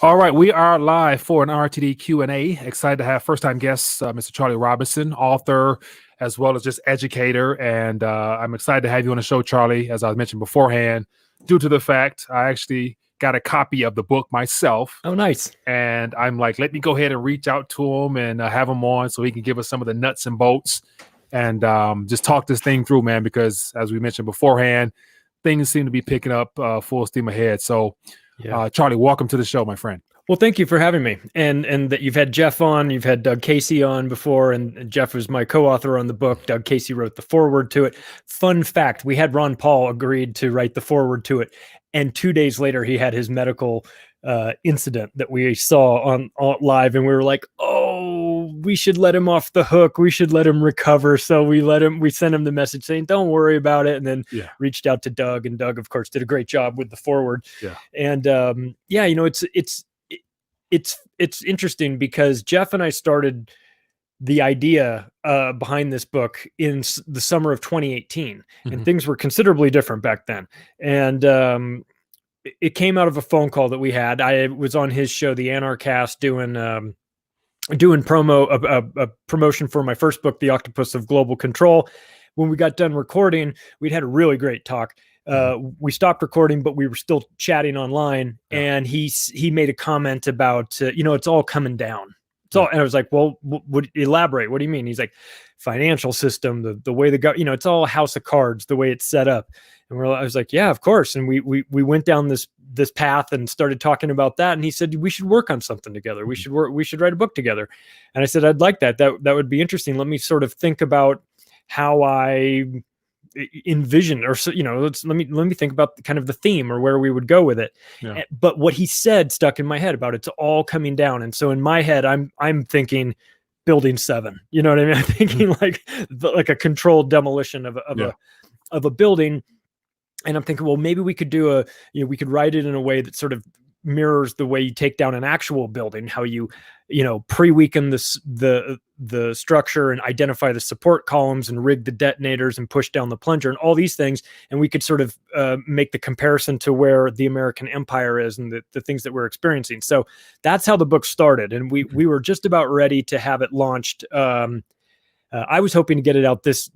All right, we are live for an RTD Q&A. Excited to have first-time guest, Mr. Charlie Robinson, author, as well as just educator. And I'm excited to have you on the show, Charlie, as I mentioned beforehand, due to the fact I actually got a copy of the book myself. Oh, nice. And I'm like, let me go ahead and reach out to him and have him on so he can give us some of the nuts and bolts and just talk this thing through, man, because as we mentioned beforehand, things seem to be picking up full steam ahead. So, Charlie, welcome to the show, my friend. Well, thank you for having me. And that you've had Jeff on, you've had Doug Casey on before, and Jeff was my co-author on the book. Doug Casey wrote the foreword to it. Fun fact, we had Ron Paul agreed to write the foreword to it. And 2 days later, he had his medical incident that we saw on live. And we were like, oh, we should let him off the hook. We should let him recover. So we sent him the message saying, don't worry about it. And then reached out to Doug, and Doug, of course, did a great job with the foreword. Yeah. And it's interesting because Jeff and I started the idea behind this book in the summer of 2018, and things were considerably different back then. And it came out of a phone call that we had. I was on his show, the Anarchast, doing a promotion for my first book, The Octopus of Global Control. When we got done recording, we'd had a really great talk. We stopped recording, but we were still chatting online. And he made a comment about, it's all coming down. And I was like, well, would elaborate? What do you mean? He's like, financial system, the way it's all a house of cards, the way it's set up. And I was like, yeah, of course. And we went down this path and started talking about that. And he said, we should work on something together. We should write a book together. And I said, I'd like that. That would be interesting. Let me sort of think about how I envision, or let me think about kind of the theme or where we would go with it. Yeah. But what he said stuck in my head about it's all coming down. And so in my head, I'm thinking building 7. You know what I mean? I'm thinking like a controlled demolition of a building. And I'm thinking, well, maybe we could we could write it in a way that sort of mirrors the way you take down an actual building, how you pre-weaken the structure and identify the support columns and rig the detonators and push down the plunger and all these things. And we could sort of make the comparison to where the American empire is and the things that we're experiencing. So that's how the book started. And we were just about ready to have it launched. I was hoping to get it out this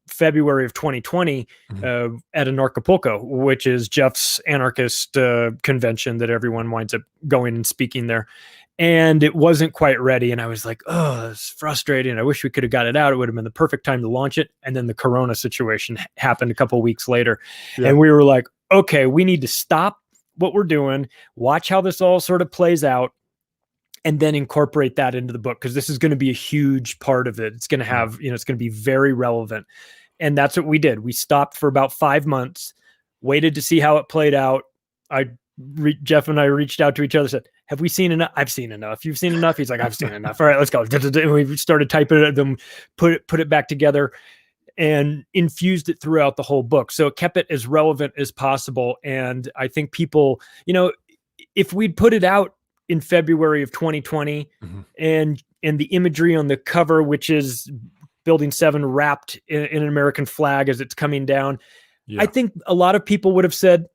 February of 2020 at Anarchapulco, which is Jeff's anarchist convention that everyone winds up going and speaking there. And it wasn't quite ready. And I was like, oh, it's frustrating. I wish we could have got it out. It would have been the perfect time to launch it. And then the Corona situation happened a couple of weeks later. Yeah. And we were like, okay, we need to stop what we're doing, watch how this all sort of plays out, and then incorporate that into the book, because this is going to be a huge part of it. It's going to have, it's going to be very relevant. And that's what we did. We stopped for about 5 months, waited to see how it played out. Jeff and I reached out to each other, said, have we seen enough? I've seen enough. You've seen enough? He's like, I've seen enough. All right, let's go. And we started typing it, then put it back together and infused it throughout the whole book. So it kept it as relevant as possible. And I think people, if we'd put it out in February of 2020 and the imagery on the cover, which is Building 7 wrapped in an American flag as it's coming down, I think a lot of people would have said,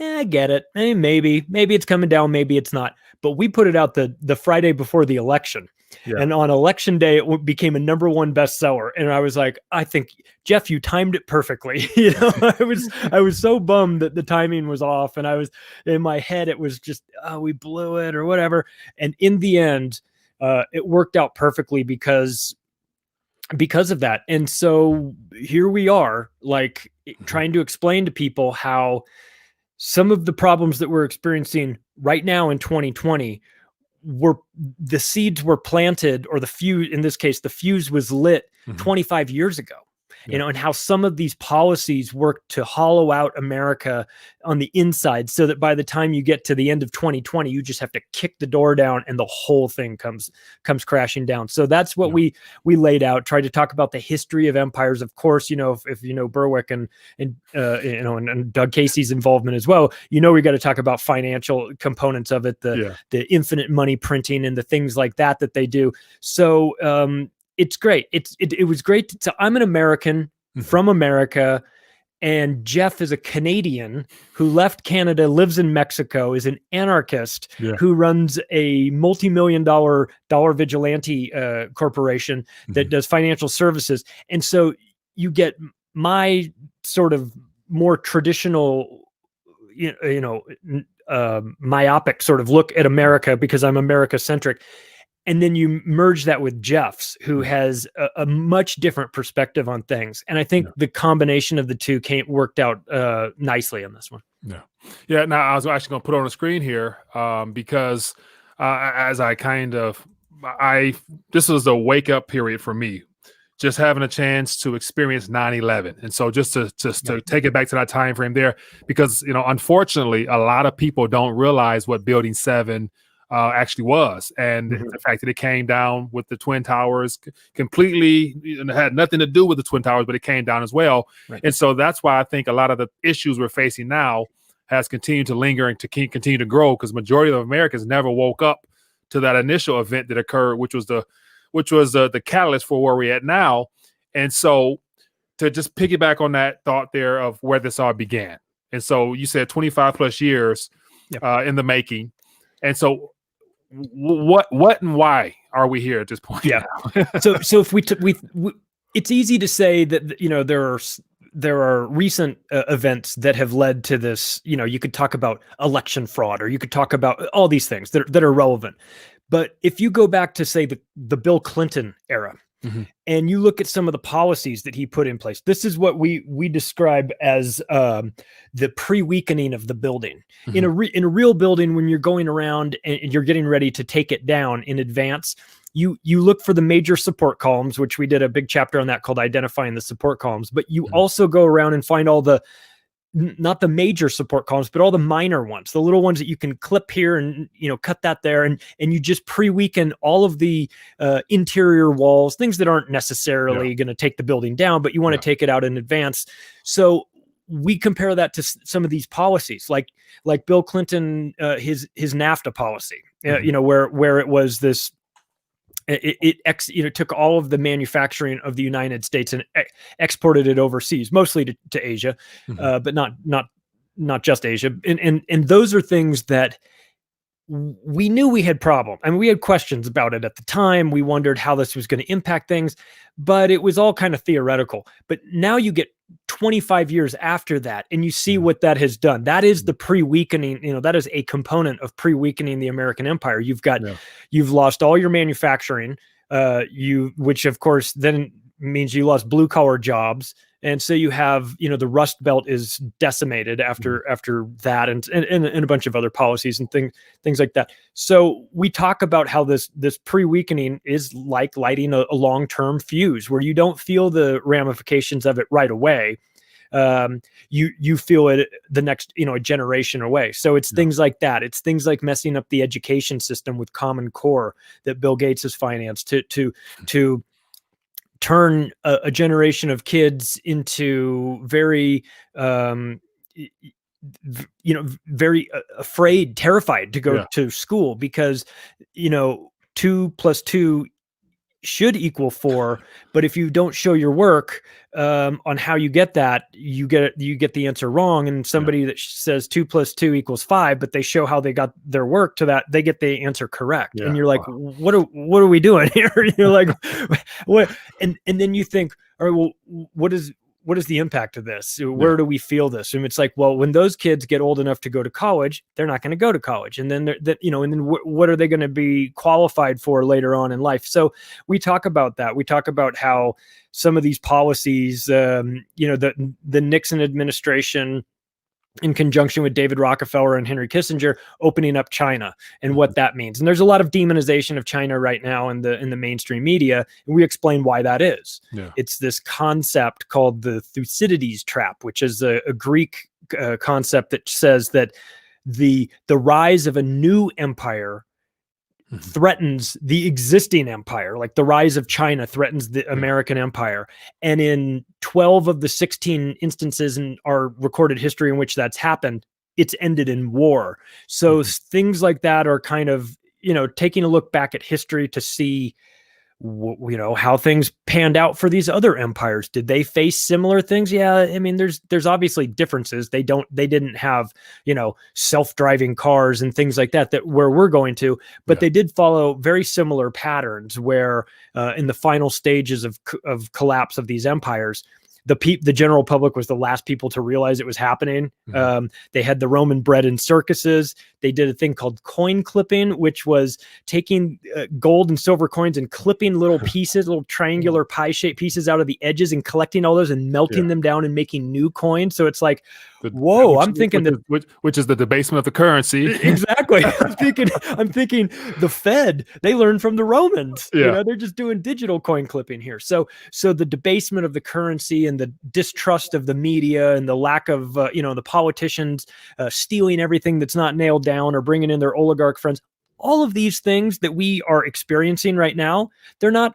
I get it. Maybe it's coming down. Maybe it's not. But we put it out the Friday before the election. Yeah. And on election day, it became a #1 bestseller. And I was like, I think, Jeff, you timed it perfectly. I was so bummed that the timing was off. And I was in my head, it was just, we blew it or whatever. And in the end, it worked out perfectly because of that. And so here we are, trying to explain to people how some of the problems that we're experiencing right now in 2020 the seeds were planted, or the fuse, in this case, the fuse was lit 25 years ago. And how some of these policies work to hollow out America on the inside, so that by the time you get to the end of 2020, you just have to kick the door down and the whole thing comes crashing down. So that's what we laid out, tried to talk about the history of empires. Of course, if you know Berwick and Doug Casey's involvement as well, we got to talk about financial components of it, the infinite money printing and the things like that they do. So, it's great. It was great. I'm an American from America, And Jeff is a Canadian who left Canada, lives in Mexico, is an anarchist who runs a multi-million-dollar vigilante corporation that does financial services. And so you get my sort of more traditional, myopic sort of look at America because I'm America-centric. And then you merge that with Jeff's, who has a much different perspective on things. And I think the combination of the two worked out nicely in this one. Yeah. Now, I was actually going to put on the screen here because as this was a wake up period for me, just having a chance to experience 9/11. And so just to take it back to that time frame there, because, unfortunately, a lot of people don't realize what Building 7 actually was, and the fact that it came down with the Twin Towers completely, it had nothing to do with the Twin Towers, but it came down as well. And so that's why I think a lot of the issues we're facing now has continued to linger and to continue to grow, because majority of Americans never woke up to that initial event that occurred, which was the catalyst for where we're at now. And so to just piggyback on that thought there of where this all began, and so you said 25 plus years in the making, and so what and why are we here at this point? So if it's easy to say that there are recent events that have led to this. You could talk about election fraud, or you could talk about all these things that are relevant. But if you go back to, say, the Bill Clinton era, and you look at some of the policies that he put in place, this is what we describe as the pre-weakening of the building. In a real building, when you're going around and you're getting ready to take it down in advance, you look for the major support columns, which we did a big chapter on that called Identifying the Support Columns. But you also go around and find all not the major support columns, but all the minor ones, the little ones that you can clip here and, cut that there. And you just pre-weaken all of the interior walls, things that aren't necessarily going to take the building down, but you want to take it out in advance. So we compare that to some of these policies, like Bill Clinton, his NAFTA policy, where it was this, it took all of the manufacturing of the United States and exported it overseas, mostly to Asia, but not just Asia. And those are things that we knew we had problem. I mean, we had questions about it at the time. We wondered how this was going to impact things, but it was all kind of theoretical. But now you get 25 years after that, and you see what that has done. That is the pre-weakening, that is a component of pre-weakening the American empire. You've lost all your manufacturing, which of course then means you lost blue collar jobs. And so you have, the Rust Belt is decimated after that, and a bunch of other policies and things like that. So we talk about how this pre-weakening is like lighting a long-term fuse, where you don't feel the ramifications of it right away. You feel it the next, a generation away. So it's things like that. It's things like messing up the education system with Common Core that Bill Gates has financed to turn a generation of kids into very, very afraid, terrified to go to school because, 2 + 2 should equal 4, but if you don't show your work on how you get that, you get the answer wrong. And somebody that says 2 + 2 = 5, but they show how they got their work to that, they get the answer correct. And you're like, what are we doing here? You're like, what? And then you think, all right, well, what is the impact of this? Where do we feel this? And it's like, well, when those kids get old enough to go to college, they're not going to go to college. And then, what are they going to be qualified for later on in life? So we talk about that. We talk about how some of these policies, the Nixon administration, in conjunction with David Rockefeller and Henry Kissinger, opening up China and what that means. And there's a lot of demonization of China right now in the mainstream media, and we explain why that is. It's this concept called the Thucydides trap, which is a Greek concept that says that the rise of a new empire threatens the existing empire, like the rise of China threatens the American empire. And in 12 of the 16 instances in our recorded history in which that's happened, it's ended in war. So things like that are kind of, taking a look back at history to see how things panned out for these other empires. Did they face similar things? Yeah, I mean, there's obviously differences. They didn't have, self-driving cars and things like that where we're going to, but they did follow very similar patterns where in the final stages of collapse of these empires, the general public was the last people to realize it was happening. They had the Roman bread and circuses. They did a thing called coin clipping, which was taking gold and silver coins and clipping little pieces, little triangular pie-shaped pieces out of the edges and collecting all those and melting them down and making new coins. So it's like, whoa, I'm thinking which is the debasement of the currency. Exactly. I'm thinking the Fed, they learned from the Romans. They're just doing digital coin clipping here. So the debasement of the currency and the distrust of the media and the lack of, the politicians stealing everything that's not nailed down or bringing in their oligarch friends, all of these things that we are experiencing right now, they're not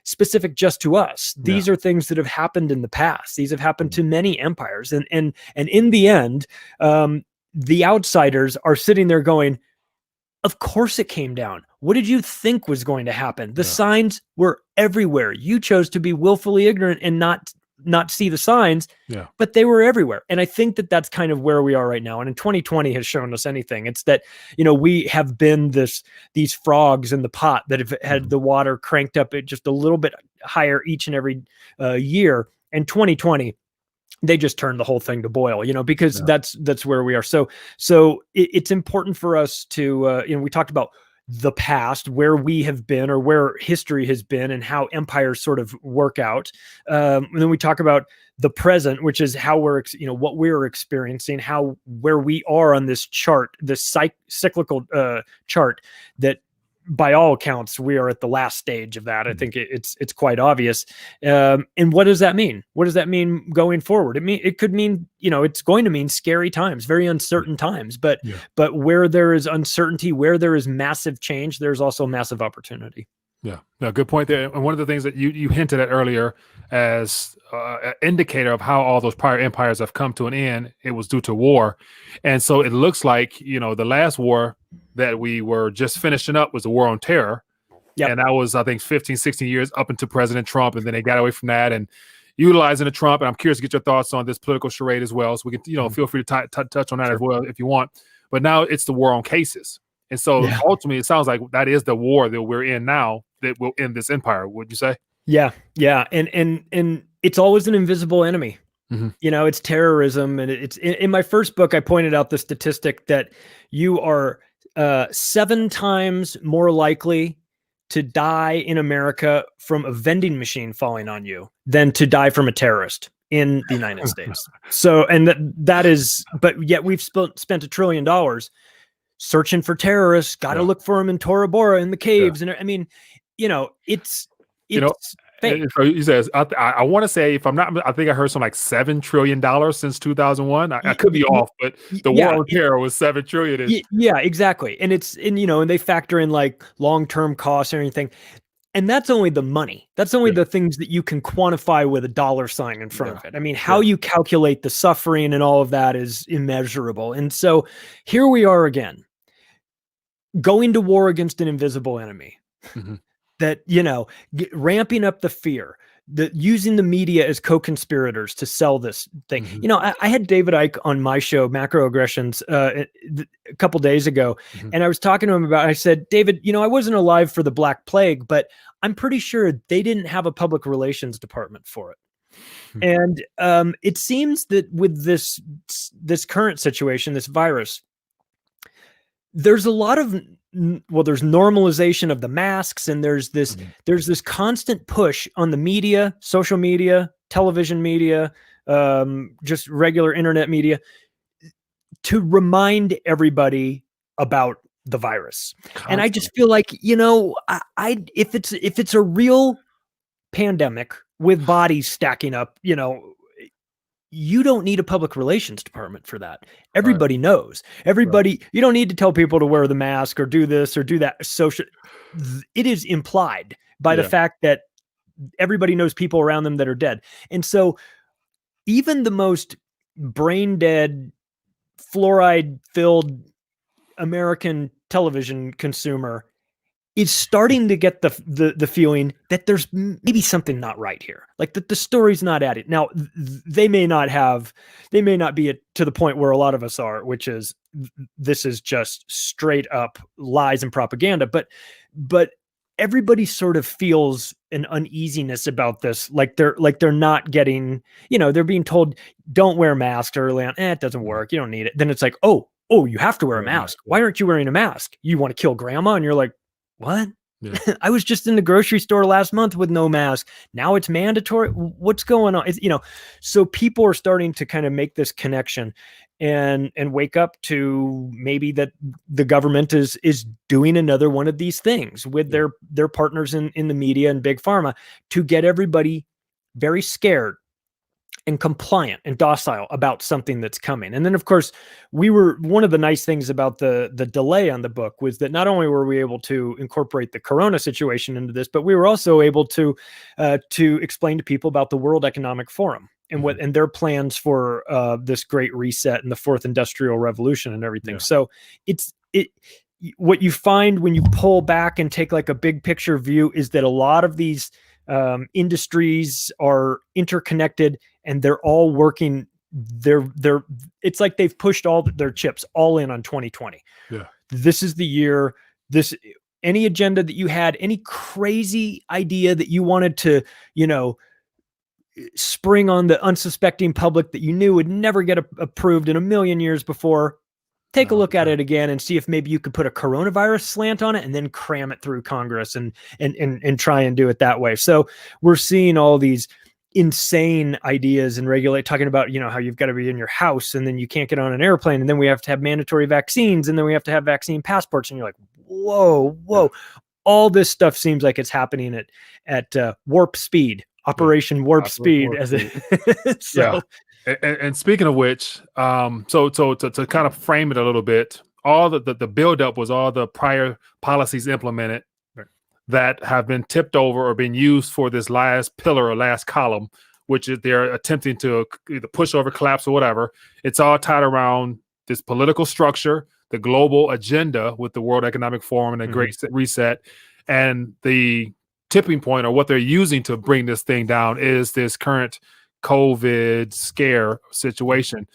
specific just to us. These are things that have happened in the past. These have happened to many empires. And in the end, the outsiders are sitting there going, of course it came down. What did you think was going to happen? The signs were everywhere. You chose to be willfully ignorant and not see the signs, but they were everywhere. And I think that that's kind of where we are right now. And in 2020 has shown us anything. It's that, we have been these frogs in the pot that have had the water cranked up at just a little bit higher each and every year. And 2020, they just turned the whole thing to boil, because that's where we are. So it's important for us to, we talked about the past, where we have been or where history has been and how empires sort of work out. And then we talk about the present, which is how we're, what we're experiencing, where we are on this chart, this cyclical chart that by all accounts, we are at the last stage of that. I think it's quite obvious. And what does that mean? What does that mean going forward? It could mean, it's going to mean scary times, very uncertain times, but where there is uncertainty, where there is massive change, there's also massive opportunity. Yeah, no, good point there. And one of the things that you hinted at earlier as an indicator of how all those prior empires have come to an end, it was due to war. And so it looks like, the last war that we were just finishing up was the war on terror. And that was, I think, 15, 16 years up into President Trump. And then they got away from that and utilizing the Trump. And I'm curious to get your thoughts on this political charade as well. So we can, feel free to touch on that as well if you want. But now it's the war on cases. And so ultimately, it sounds like that is the war that we're in now that will end this empire. Would you say? Yeah. And it's always an invisible enemy. It's terrorism. And it's in my first book, I pointed out the statistic that you are 7 times more likely to die in America from a vending machine falling on you than to die from a terrorist in the United States. So, and that is, but yet we've spent $1 trillion searching for terrorists, got to look for them in Tora Bora in the caves. And I mean, it's fake. He says, I want to say, if I'm not, I think I heard something like $7 trillion since 2001. I could be off, but the war on terror was 7 trillion. Yeah, exactly. And and they factor in like long-term costs or anything. And that's only the money. That's only the things that you can quantify with a dollar sign in front of it. I mean, how you calculate the suffering and all of that is immeasurable. And so here we are again, going to war against an invisible enemy. That, ramping up the fear, using the media as co-conspirators to sell this thing. I had David Icke on my show, Macroaggressions, a couple days ago, and I was talking to him about, I said, David, I wasn't alive for the Black Plague, but I'm pretty sure they didn't have a public relations department for it. And it seems that with this current situation, this virus, there's a lot of, there's normalization of the masks, and there's this constant push on the media, social media, television media, just regular internet media, to remind everybody about the virus. Constantly. And I just feel like, if it's a real pandemic with bodies stacking up, you don't need a public relations department for that. Everybody knows. You don't need to tell people to wear the mask or do this or do that. It is implied by the fact that everybody knows people around them that are dead. And so even the most brain dead, fluoride filled American television consumer is starting to get the feeling that there's maybe something not right here, like that the story's not at it. Now, they may not be to the point where a lot of us are, which is this is just straight up lies and propaganda. But everybody sort of feels an uneasiness about this, like they're not getting, they're being told don't wear masks early on. It doesn't work. You don't need it. Then it's like, oh, you have to wear a mask. Why aren't you wearing a mask? You want to kill grandma? And you're like, what? Yeah. I was just in the grocery store last month with no mask. Now it's mandatory. What's going on? So people are starting to kind of make this connection and wake up to maybe that the government is doing another one of these things with their partners in the media and big pharma to get everybody very scared and compliant and docile about something that's coming. And then, of course, one of the nice things about the delay on the book was that not only were we able to incorporate the Corona situation into this, but we were also able to explain to people about the World Economic Forum and and their plans for this great reset and the fourth industrial revolution and everything. Yeah. So what you find when you pull back and take like a big picture view is that a lot of these industries are interconnected and they're all working. It's like they've pushed all their chips all in on 2020. Yeah. This is the year. Any agenda that you had, any crazy idea that you wanted to, spring on the unsuspecting public that you knew would never get approved in a million years before, take a look at it again and see if maybe you could put a coronavirus slant on it and then cram it through Congress and try and do it that way. So we're seeing all these insane ideas and talking about, how you've got to be in your house and then you can't get on an airplane. And then we have to have mandatory vaccines and then we have to have vaccine passports. And you're like, whoa. All this stuff seems like it's happening at warp speed, Operation Warp Speed. So. Yeah. And speaking of which, so to kind of frame it a little bit, all the buildup was all the prior policies implemented that have been tipped over or been used for this last pillar or last column, which is they're attempting to either push over, collapse, or whatever. It's all tied around this political structure, the global agenda with the World Economic Forum and the Great Reset, and the tipping point or what they're using to bring this thing down is this current COVID scare situation.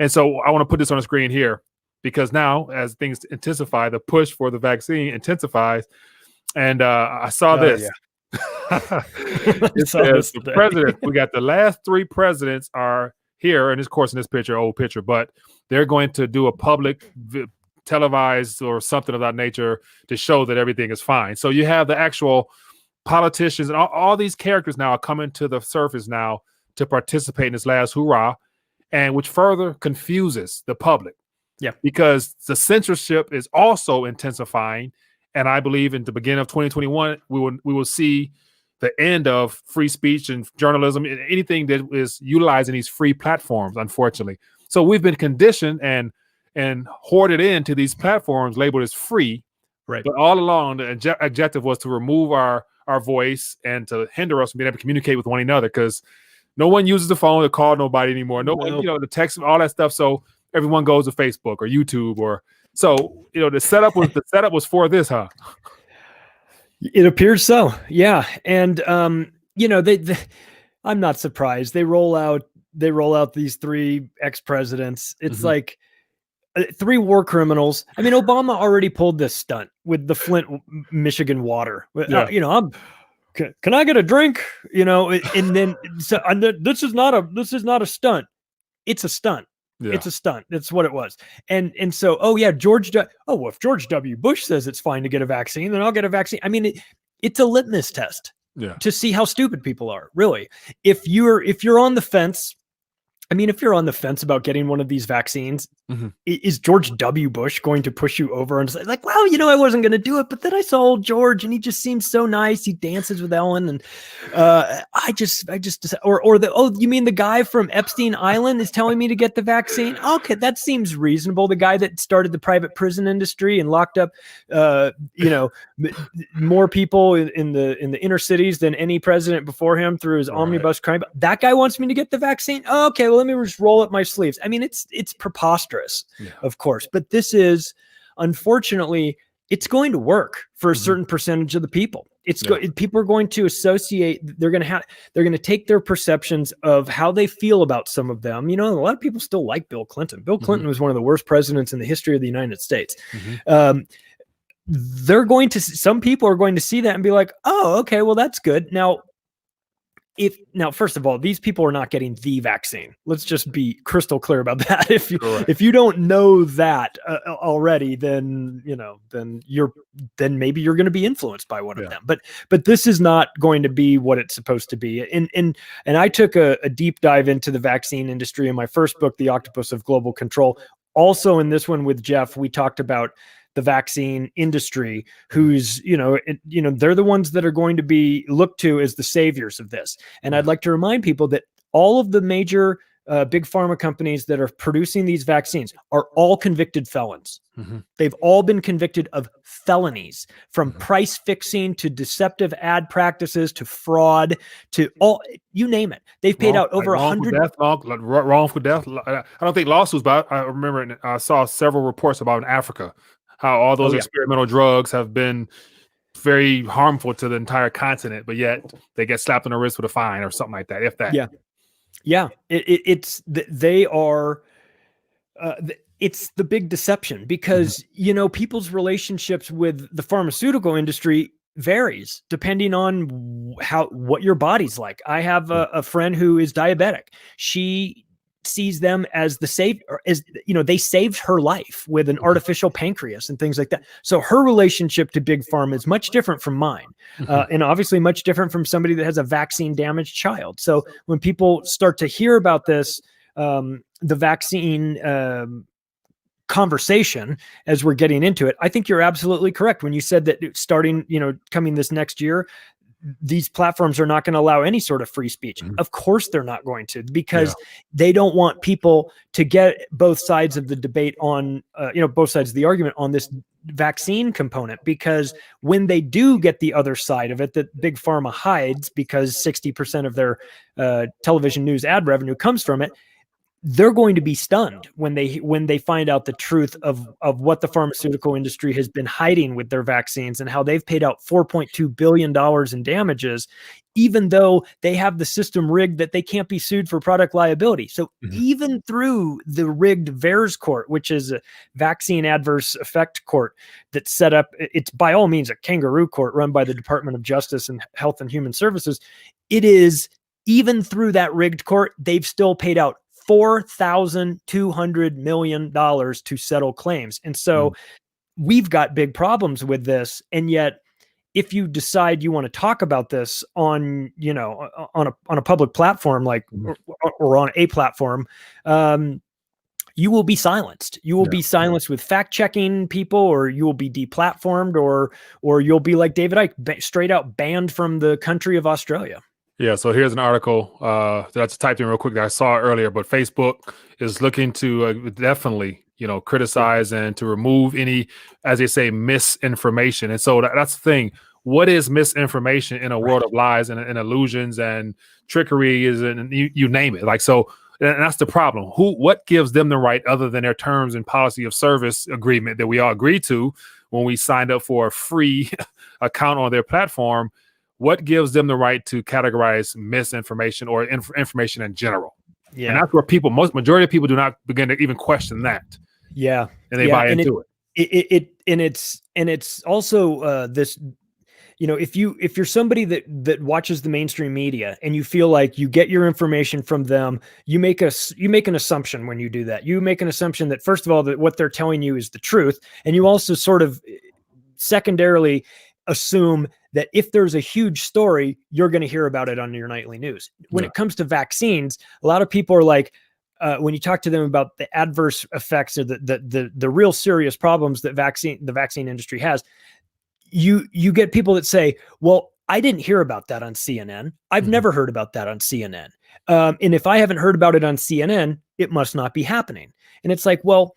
And so I want to put this on the screen here because now as things intensify, the push for the vaccine intensifies. And I saw this. Yeah. It says the president, we got the last three presidents are here. And of course, in this picture, old picture, but they're going to do a public televised or something of that nature to show that everything is fine. So you have the actual politicians and all these characters now are coming to the surface now to participate in this last hurrah, and which further confuses the public. Yeah, because the censorship is also intensifying, and I believe in the beginning of 2021 we will see the end of free speech and journalism, anything that is utilizing these free platforms. Unfortunately, so we've been conditioned and hoarded into these platforms labeled as free, right? But all along the objective was to remove our voice and to hinder us from being able to communicate with one another because no one uses the phone to call nobody anymore. No one, the text, all that stuff. So everyone goes to Facebook or YouTube or so. The setup was for this, huh? It appears so. Yeah, and they I'm not surprised. They roll out these three ex-presidents. It's like three war criminals. I mean, Obama already pulled this stunt with the Flint, Michigan water. Yeah. Can I get a drink? And then this is not a stunt. It's a stunt. Yeah. It's a stunt. That's what it was. And so, if George W. Bush says it's fine to get a vaccine, then I'll get a vaccine. I mean, it's a litmus test to see how stupid people are. Really, if you're on the fence. I mean, if you're on the fence about getting one of these vaccines, is George W. Bush going to push you over and say, like, well, I wasn't going to do it, but then I saw old George and he just seems so nice. He dances with Ellen. And you mean the guy from Epstein Island is telling me to get the vaccine? Okay, that seems reasonable. The guy that started the private prison industry and locked up, more people in the inner cities than any president before him through his omnibus crime. That guy wants me to get the vaccine. Okay, well, let me just roll up my sleeves. I mean, it's preposterous, of course, but this is unfortunately it's going to work for a Mhm. certain percentage of the people. People are going to associate, they're going to take their perceptions of how they feel about some of them. A lot of people still like Bill Clinton. Bill Clinton was one of the worst presidents in the history of the United States. Mhm. Some people are going to see that and be like, oh, okay, well, that's good. Now, first of all, these people are not getting the vaccine. Let's just be crystal clear about that. Correct. If you don't know that already, then maybe you're going to be influenced by one of them. But this is not going to be what it's supposed to be. And I took a deep dive into the vaccine industry in my first book, The Octopus of Global Control. Also in this one with Jeff, we talked about the vaccine industry, who's, they're the ones that are going to be looked to as the saviors of this. And I'd like to remind people that all of the major big pharma companies that are producing these vaccines are all convicted felons. Mm-hmm. They've all been convicted of felonies, from price fixing to deceptive ad practices to fraud to all, you name it. They've paid out over 100 wrongful death. I don't think lawsuits, but I remember I saw several reports about in Africa how all those experimental drugs have been very harmful to the entire continent, but yet they get slapped on the wrist with a fine or something like that. If that, it's the big deception, because people's relationships with the pharmaceutical industry varies depending on what your body's like. I have a friend who is diabetic. She sees them as they saved her life with an artificial pancreas and things like that. So her relationship to big pharma is much different from mine, and obviously much different from somebody that has a vaccine damaged child. So when people start to hear about this, the vaccine conversation as we're getting into it, I think you're absolutely correct when you said that starting, coming this next year, these platforms are not going to allow any sort of free speech. Of course they're not going to, because they don't want people to get both sides of the debate on, both sides of the argument on this vaccine component, because when they do get the other side of it that big pharma hides, because 60% of their television news ad revenue comes from it, they're going to be stunned when they find out the truth of what the pharmaceutical industry has been hiding with their vaccines, and how they've paid out $4.2 billion in damages, even though they have the system rigged that they can't be sued for product liability. So even through the rigged VAERS court, which is a vaccine adverse effect court that's set up, it's by all means a kangaroo court run by the Department of Justice and Health and Human Services. It is, even through that rigged court, they've still paid out $4,200 million to settle claims. And so we've got big problems with this. And yet, if you decide you want to talk about this on, on a public platform, or on a platform, you will be silenced. You will be silenced with fact checking people, or you will be deplatformed, or you'll be like David Icke, straight out banned from the country of Australia. Yeah, so here's an article that I just typed in real quick that I saw earlier, but Facebook is looking to definitely, criticize and to remove any, as they say, misinformation. And so that's the thing. What is misinformation in a world of lies and illusions and trickery and you name it? And that's the problem. What gives them the right, other than their terms and policy of service agreement that we all agreed to when we signed up for a free account on their platform? What gives them the right to categorize misinformation or information in general? Yeah. And that's where majority of people do not begin to even question that. Yeah. And they buy into it. It's also this, if you're somebody that watches the mainstream media and you feel like you get your information from them, you make an assumption when you do that. You make an assumption that, first of all, that what they're telling you is the truth. And you also sort of secondarily assume that if there's a huge story, you're going to hear about it on your nightly news. When it comes to vaccines, a lot of people are like, when you talk to them about the adverse effects or the real serious problems that the vaccine industry has, you get people that say, well, I didn't hear about that on CNN. I've never heard about that on CNN. And if I haven't heard about it on CNN, it must not be happening. And it's like, well,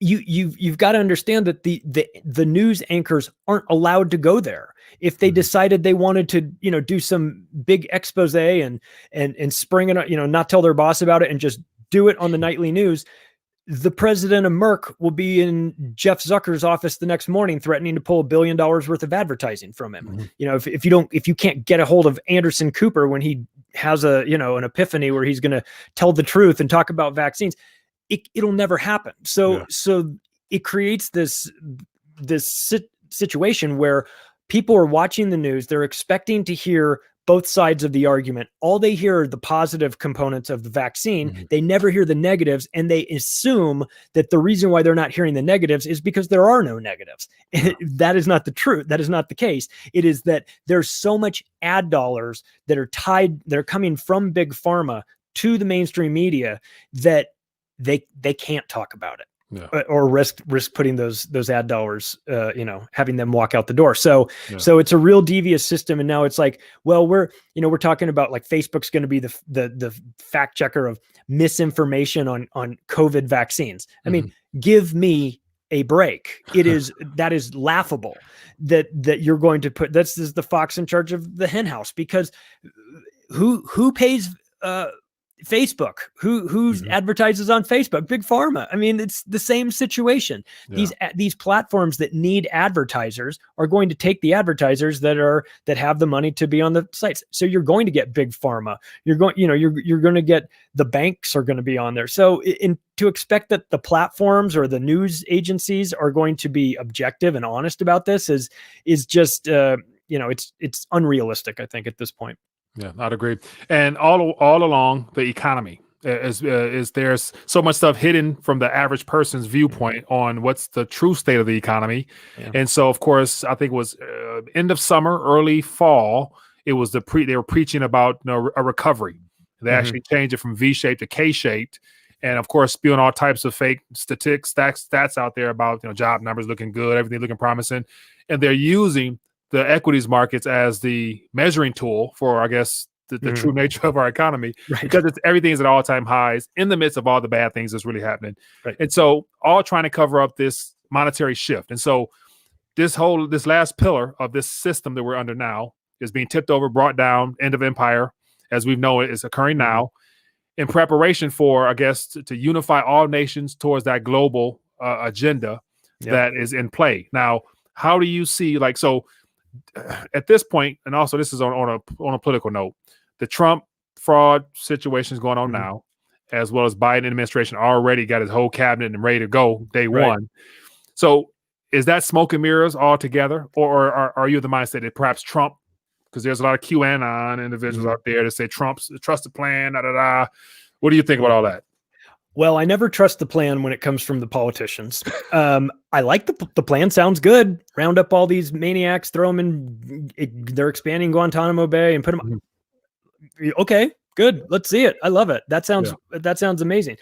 you've got to understand that the news anchors aren't allowed to go there. If they decided they wanted to, do some big expose and spring it, not tell their boss about it and just do it on the nightly news, the president of Merck will be in Jeff Zucker's office the next morning threatening to pull $1 billion worth of advertising from him. Mm-hmm. You know, if you can't get a hold of Anderson Cooper when he has a, you know, an epiphany where he's going to tell the truth and talk about vaccines, it'll never happen. So it creates this situation where people are watching the news. They're expecting to hear both sides of the argument. All they hear are the positive components of the vaccine. Mm-hmm. They never hear the negatives, and they assume that the reason why they're not hearing the negatives is because there are no negatives. Yeah. That is not the truth. That is not the case. It is that there's so much ad dollars that are coming from big pharma to the mainstream media that they can't talk about it. Yeah. Or risk putting those ad dollars, having them walk out the door. So it's a real devious system. And now it's like, well, we're talking about like Facebook's going to be the fact checker of misinformation on COVID vaccines. I mean, give me a break. That is laughable that you're going to put, this is the fox in charge of the hen house, because who pays, Facebook, who advertises on Facebook? Big pharma. I mean, it's the same situation. Yeah. These platforms that need advertisers are going to take the advertisers that have the money to be on the sites. So you're going to get big pharma. You're going to get, the banks are going to be on there. So to expect that the platforms or the news agencies are going to be objective and honest about this is just it's unrealistic, I think, at this point. Yeah, I'd agree. And all along the economy is there's so much stuff hidden from the average person's viewpoint on what's the true state of the economy. Yeah. And so, of course, I think it was end of summer, early fall. It was they were preaching about a recovery. They actually changed it from V-shaped to K-shaped, and of course, spewing all types of fake statistics, stats out there about job numbers looking good, everything looking promising, and they're using the equities markets as the measuring tool for, I guess, the true nature of our economy, right? Because everything is at all-time highs in the midst of all the bad things that's really happening. Right. And so all trying to cover up this monetary shift. And so this last pillar of this system that we're under now is being tipped over, brought down, end of empire, as we know it is occurring now, in preparation for, I guess, to unify all nations towards that global agenda that is in play. Now, how do you see, at this point, and also this is on a political note, the Trump fraud situation is going on now, as well as Biden administration already got his whole cabinet and ready to go day one. So is that smoke and mirrors altogether, or are you of the mindset that perhaps Trump, because there's a lot of QAnon individuals out there that say Trump's trusted plan, What do you think about all that? Well, I never trust the plan when it comes from the politicians. I like the plan. Sounds good. Round up all these maniacs, throw them in. They're expanding Guantanamo Bay and put them. Okay, good. Let's see it. I love it. That sounds amazing.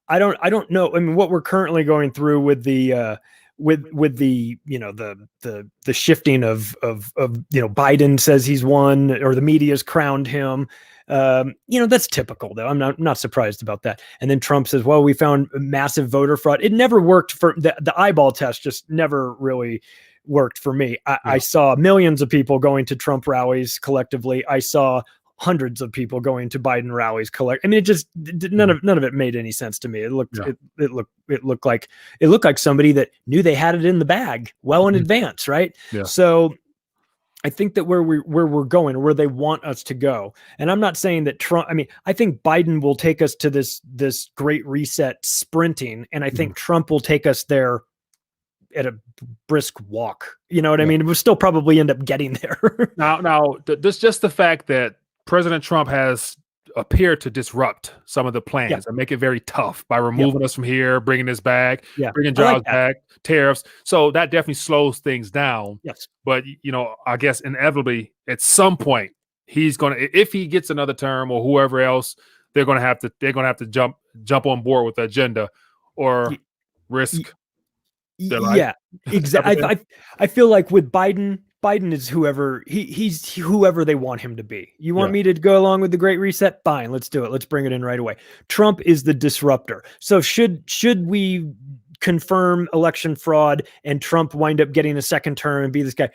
I don't know. I mean, what we're currently going through with the with the the shifting of Biden says he's won, or the media's crowned him. That's typical, though. I'm not surprised about that. And then Trump says, well, we found massive voter fraud. It never worked for the eyeball test, just never really worked for me. I saw millions of people going to Trump rallies collectively. I saw hundreds of people going to Biden rallies collect. I mean, it just none of it made any sense to me. It looked it looked like somebody that knew they had it in the bag well in advance, right? Yeah. So I think that where we're going, where they want us to go, and I'm not saying that Trump. I mean, I think Biden will take us to this great reset sprinting, and I think Trump will take us there at a brisk walk. You know what I mean? We'll still probably end up getting there. Now, just the fact that President Trump has appeared to disrupt some of the plans and make it very tough by removing us from here, bringing this back, bringing jobs back, tariffs. So that definitely slows things down. Yes. But, I guess inevitably at some point he's going to, if he gets another term or whoever else, they're going to have to jump on board with the agenda or risk their life. Yeah, exactly. I feel like with Biden is whoever he's whoever they want him to be. You want me to go along with the Great Reset? Fine, let's do it. Let's bring it in right away. Trump is the disruptor. So should we confirm election fraud and Trump wind up getting a second term and be this guy?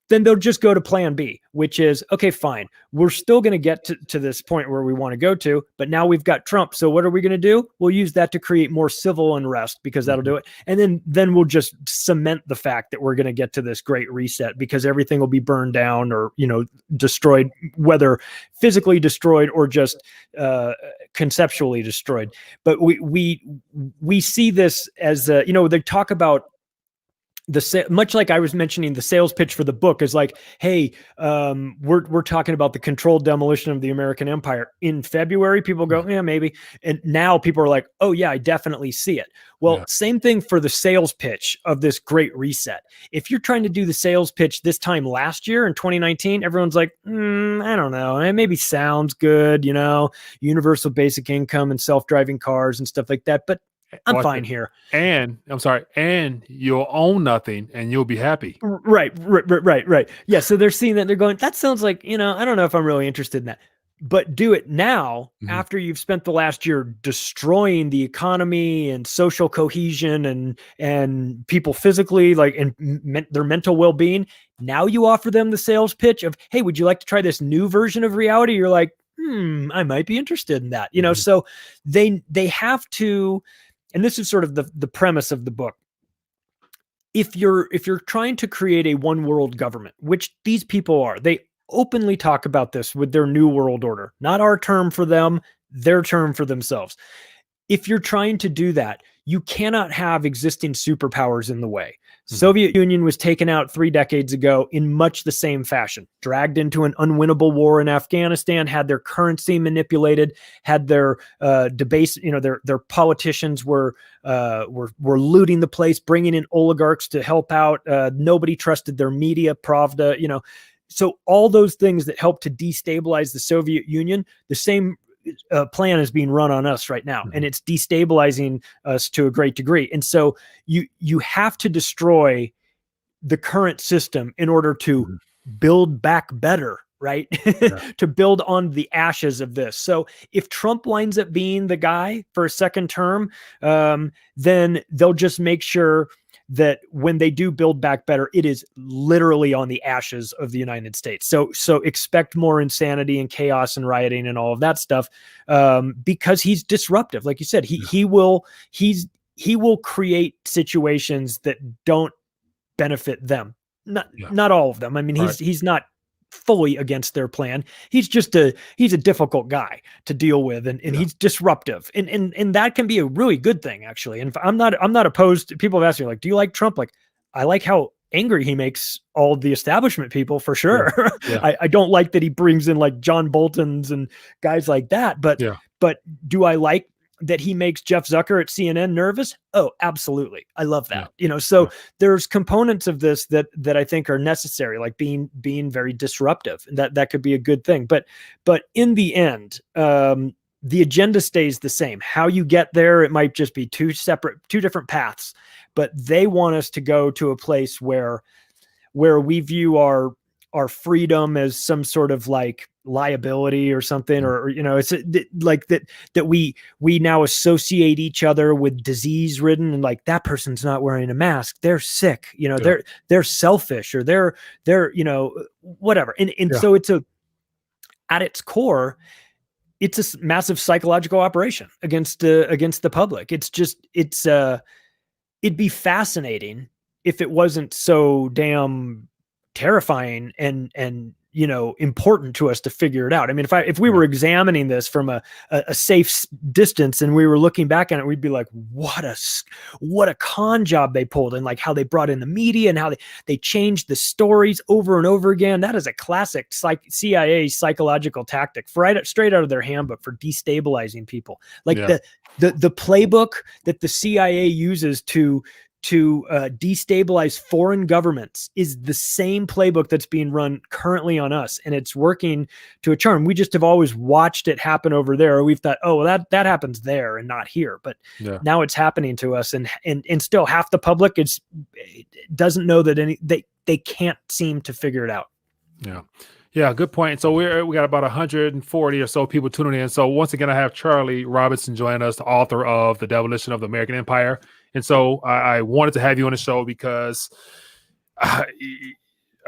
then they'll just go to plan B, which is, okay, fine. We're still going to get to this point where we want to go to, but now we've got Trump. So what are we going to do? We'll use that to create more civil unrest because that'll do it. And then we'll just cement the fact that we're going to get to this great reset because everything will be burned down or, destroyed, whether physically destroyed or just conceptually destroyed. But we see this as, they talk about much like I was mentioning, the sales pitch for the book is like, hey, we're talking about the controlled demolition of the American empire. In February, people go, yeah, maybe. And now people are like, oh yeah, I definitely see it. Well, same thing for the sales pitch of this great reset. If you're trying to do the sales pitch this time last year in 2019, everyone's like, I don't know. It maybe sounds good, universal basic income and self-driving cars and stuff like that. But I'm fine here. And you'll own nothing and you'll be happy. Right. Yeah. So they're seeing that, they're going, that sounds like, I don't know if I'm really interested in that. But do it now after you've spent the last year destroying the economy and social cohesion and people physically, and their mental well-being. Now you offer them the sales pitch of, hey, would you like to try this new version of reality? You're like, I might be interested in that. So they have to. And this is sort of the premise of the book. If you're trying to create a one world government, which these people are, they openly talk about this with their new world order, not our term for them, their term for themselves. If you're trying to do that, you cannot have existing superpowers in the way. Soviet Union was taken out 3 decades ago in much the same fashion, dragged into an unwinnable war in Afghanistan, had their currency manipulated, had their their politicians were looting the place, bringing in oligarchs to help out. Nobody trusted their media, Pravda, So all those things that helped to destabilize the Soviet Union, the same plan is being run on us right now, and it's destabilizing us to a great degree. And so you have to destroy the current system in order to build back better, right? To build on the ashes of this. So if Trump winds up being the guy for a second term, then they'll just make sure that when they do build back better, it is literally on the ashes of the United States. So expect more insanity and chaos and rioting and all of that stuff, because he's disruptive. Like you said, he will create situations that don't benefit them. Not all of them. I mean, he's not fully against their plan. He's a difficult guy to deal with, and he's disruptive, and that can be a really good thing, actually. And I'm not opposed to, people have asked me, like, do you like Trump? Like, I like how angry he makes all the establishment people, for sure. I don't like that he brings in like John Bolton's and guys like that, but do I like that he makes Jeff Zucker at CNN nervous? Oh, absolutely. I love that. There's components of this that I think are necessary, like being very disruptive, and that could be a good thing. But in the end, the agenda stays the same. How you get there, it might just be two different paths, but they want us to go to a place where we view our freedom as some sort of like liability or something, or it's like that we now associate each other with disease ridden, and like, that person's not wearing a mask, they're sick, they're selfish, or they're whatever. And so it's at its core, it's a massive psychological operation against the public. It'd be fascinating if it wasn't so damn terrifying and important to us to figure it out. I mean, if we were examining this from a safe distance and we were looking back on it, we'd be like, what a con job they pulled, and like how they brought in the media and how they changed the stories over and over again. That is a classic CIA psychological tactic, straight out of their handbook, for destabilizing people. Like the playbook that the CIA uses to destabilize foreign governments is the same playbook that's being run currently on us, and it's working to a charm. We just have always watched it happen over there. We've thought, oh, well, that happens there and not here, but now it's happening to us, and still half the public doesn't know that they can't seem to figure it out. Yeah, good point. So we got about 140 or so people tuning in. So once again, I have Charlie Robinson joining us, the author of The Demolition of the American Empire. And so I wanted to have you on the show because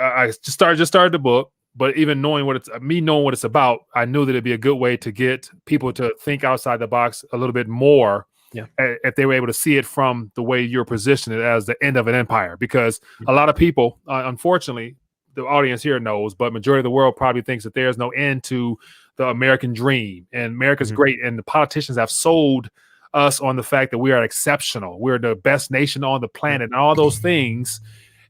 I just started the book, but even knowing what it's about, I knew that it'd be a good way to get people to think outside the box a little bit more. Yeah. If they were able to see it from the way you're positioned it as the end of an empire, because a lot of people, unfortunately, the audience here knows, but majority of the world probably thinks that there's no end to the American dream, and America's great, and the politicians have sold us on the fact that we are exceptional, we're the best nation on the planet, and all those things,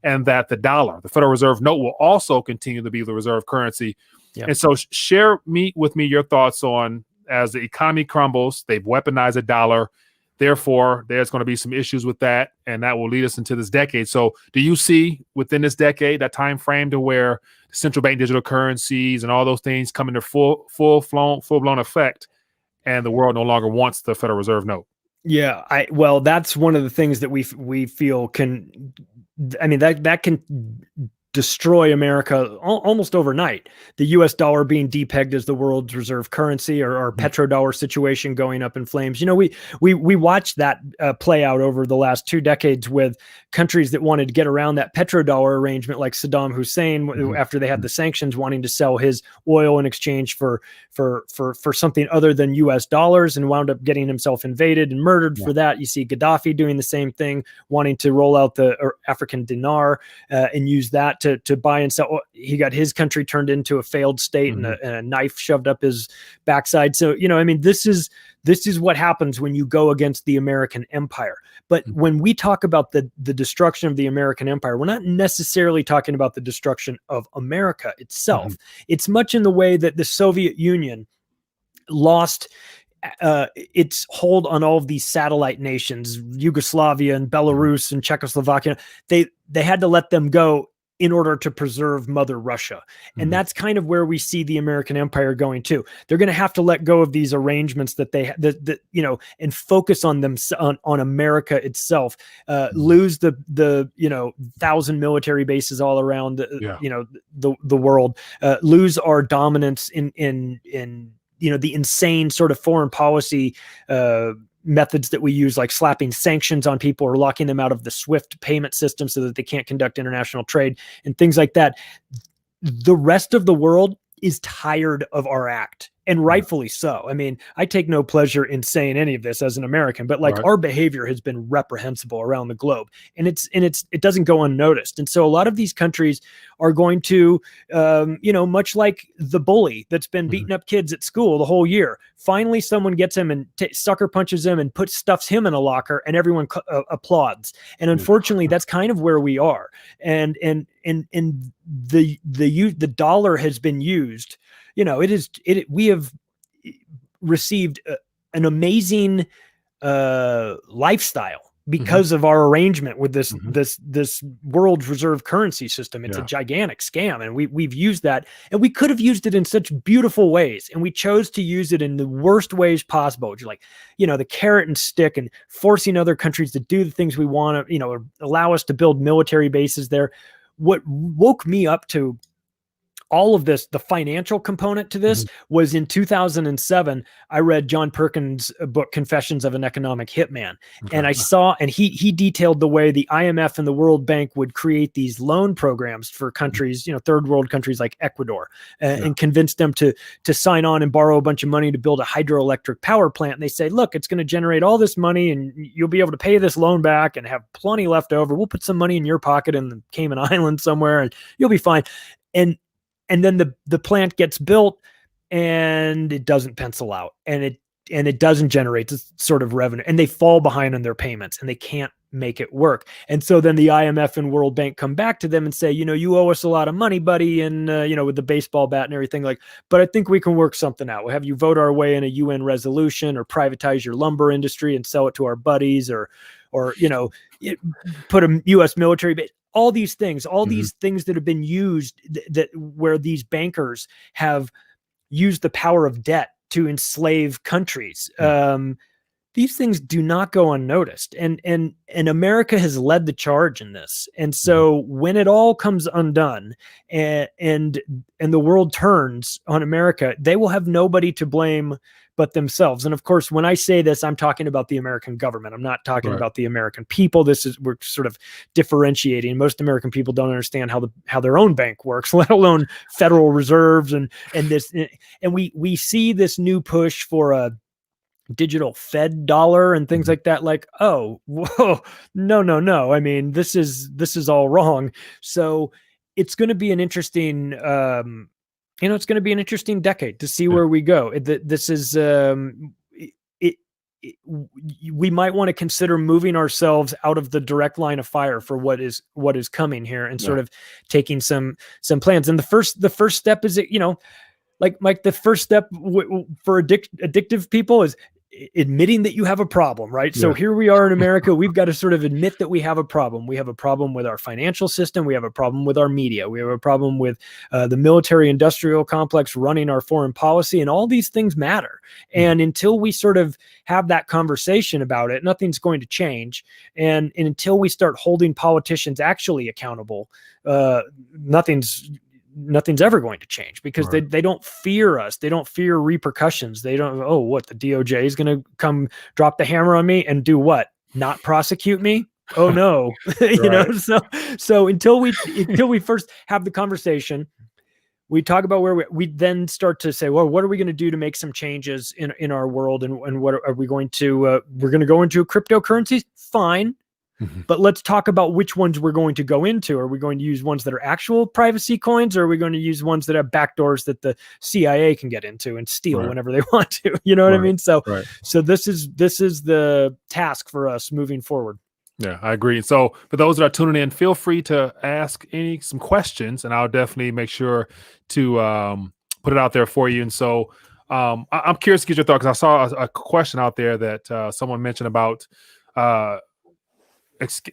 and that the dollar, the Federal Reserve note, will also continue to be the reserve currency. And so share with me your thoughts on, as the economy crumbles, they've weaponized a dollar. Therefore, there's going to be some issues with that, and that will lead us into this decade. So do you see within this decade, that time frame, to where central bank digital currencies and all those things come into full-blown effect, and the world no longer wants the Federal Reserve note? Yeah, well, that's one of the things that we feel can, I mean, that can destroy America almost overnight. The US dollar being depegged as the world's reserve currency, or our petrodollar situation going up in flames. You know, we watched that play out over the last 2 decades with countries that wanted to get around that petrodollar arrangement, like Saddam Hussein, after they had the sanctions, wanting to sell his oil in exchange for something other than US dollars, and wound up getting himself invaded and murdered for that. You see Gaddafi doing the same thing, wanting to roll out the African dinar and use that to buy and sell. He got his country turned into a failed state, and a knife shoved up his backside. So, you know, I mean, this is what happens when you go against the American empire. But when we talk about the destruction of the American empire, we're not necessarily talking about the destruction of America itself. It's much in the way that the Soviet Union lost its hold on all of these satellite nations, Yugoslavia and Belarus and Czechoslovakia. They had to let them go in order to preserve Mother Russia. And that's kind of where we see the American empire going to. They're going to have to let go of these arrangements that you know, and focus on them, on America itself, lose the 1,000 military bases all around, you know, the world, lose our dominance in you know, the insane sort of foreign policy methods that we use, like slapping sanctions on people or locking them out of the SWIFT payment system so that they can't conduct international trade and things like that. The rest of the world is tired of our act, and rightfully so. I mean, I take no pleasure in saying any of this as an American, but like our behavior has been reprehensible around the globe, and it doesn't go unnoticed. And so a lot of these countries are going to, you know, much like the bully that's been beating up kids at school the whole year. Finally, someone gets him and sucker punches him and stuffs him in a locker, and everyone applauds. And unfortunately, that's kind of where we are. And the dollar has been used. You know, we have received an amazing lifestyle because of our arrangement with this world reserve currency system. It's a gigantic scam, and we've used that, and we could have used it in such beautiful ways, and we chose to use it in the worst ways possible. Which is like, you know, the carrot and stick, and forcing other countries to do the things we want to, you know, allow us to build military bases there. What woke me up to all of this, the financial component to this, was in 2007, I read John Perkins' book, Confessions of an Economic Hitman. And I saw, and he detailed the way the IMF and the World Bank would create these loan programs for countries, you know, third world countries like Ecuador, and convince them to sign on and borrow a bunch of money to build a hydroelectric power plant. And they say, look, it's going to generate all this money, and you'll be able to pay this loan back and have plenty left over. We'll put some money in your pocket in the Cayman Islands somewhere, and you'll be fine. And then the plant gets built, and it doesn't pencil out, and it doesn't generate this sort of revenue, and they fall behind on their payments, and they can't make it work. And so then the IMF and World Bank come back to them and say, you know, you owe us a lot of money, buddy, and you know, with the baseball bat and everything, like, but I think we can work something out. We'll have you vote our way in a UN resolution, or privatize your lumber industry and sell it to our buddies, or you know, put a U.S. military base. All these things, these things that have been used, that where these bankers have used the power of debt to enslave countries. these things do not go unnoticed, and America has led the charge in this. And so when it all comes undone, and the world turns on America, they will have nobody to blame but themselves. And of course, when I say this, I'm talking about the American government. I'm not talking about the American people. We're sort of differentiating. Most American people don't understand how their own bank works, let alone Federal Reserves and this. And we see this new push for a digital Fed dollar and things like that. Like, oh, whoa, no. I mean, this is all wrong. So it's going to be an interesting, it's going to be an interesting decade to see where we go. This is, we might want to consider moving ourselves out of the direct line of fire for what is coming here, and sort of taking some plans. And the first step is, like Mike, the first step for addictive people is admitting that you have a problem, right? So here we are in America. We've got to sort of admit that we have a problem. We have a problem with our financial system. We have a problem with our media. We have a problem with the military industrial complex running our foreign policy, and all these things matter. And until we sort of have that conversation about it, nothing's going to change. And until we start holding politicians actually accountable, nothing's ever going to change, because they don't fear us. They don't fear repercussions. They don't, oh, what, the DOJ is going to come drop the hammer on me and do what? Not prosecute me? Oh no. So until we first have the conversation, we talk about where we then start to say, well, what are we going to do to make some changes in our world? And what are we going to, we're going to go into cryptocurrencies? Fine. But let's talk about which ones we're going to go into. Are we going to use ones that are actual privacy coins, or are we going to use ones that have backdoors that the CIA can get into and steal whenever they want to? You know what I mean? So this is the task for us moving forward. Yeah, I agree. So for those that are tuning in, feel free to ask some questions, and I'll definitely make sure to put it out there for you. And so I'm curious to get your thoughts, because I saw a question out there that someone mentioned about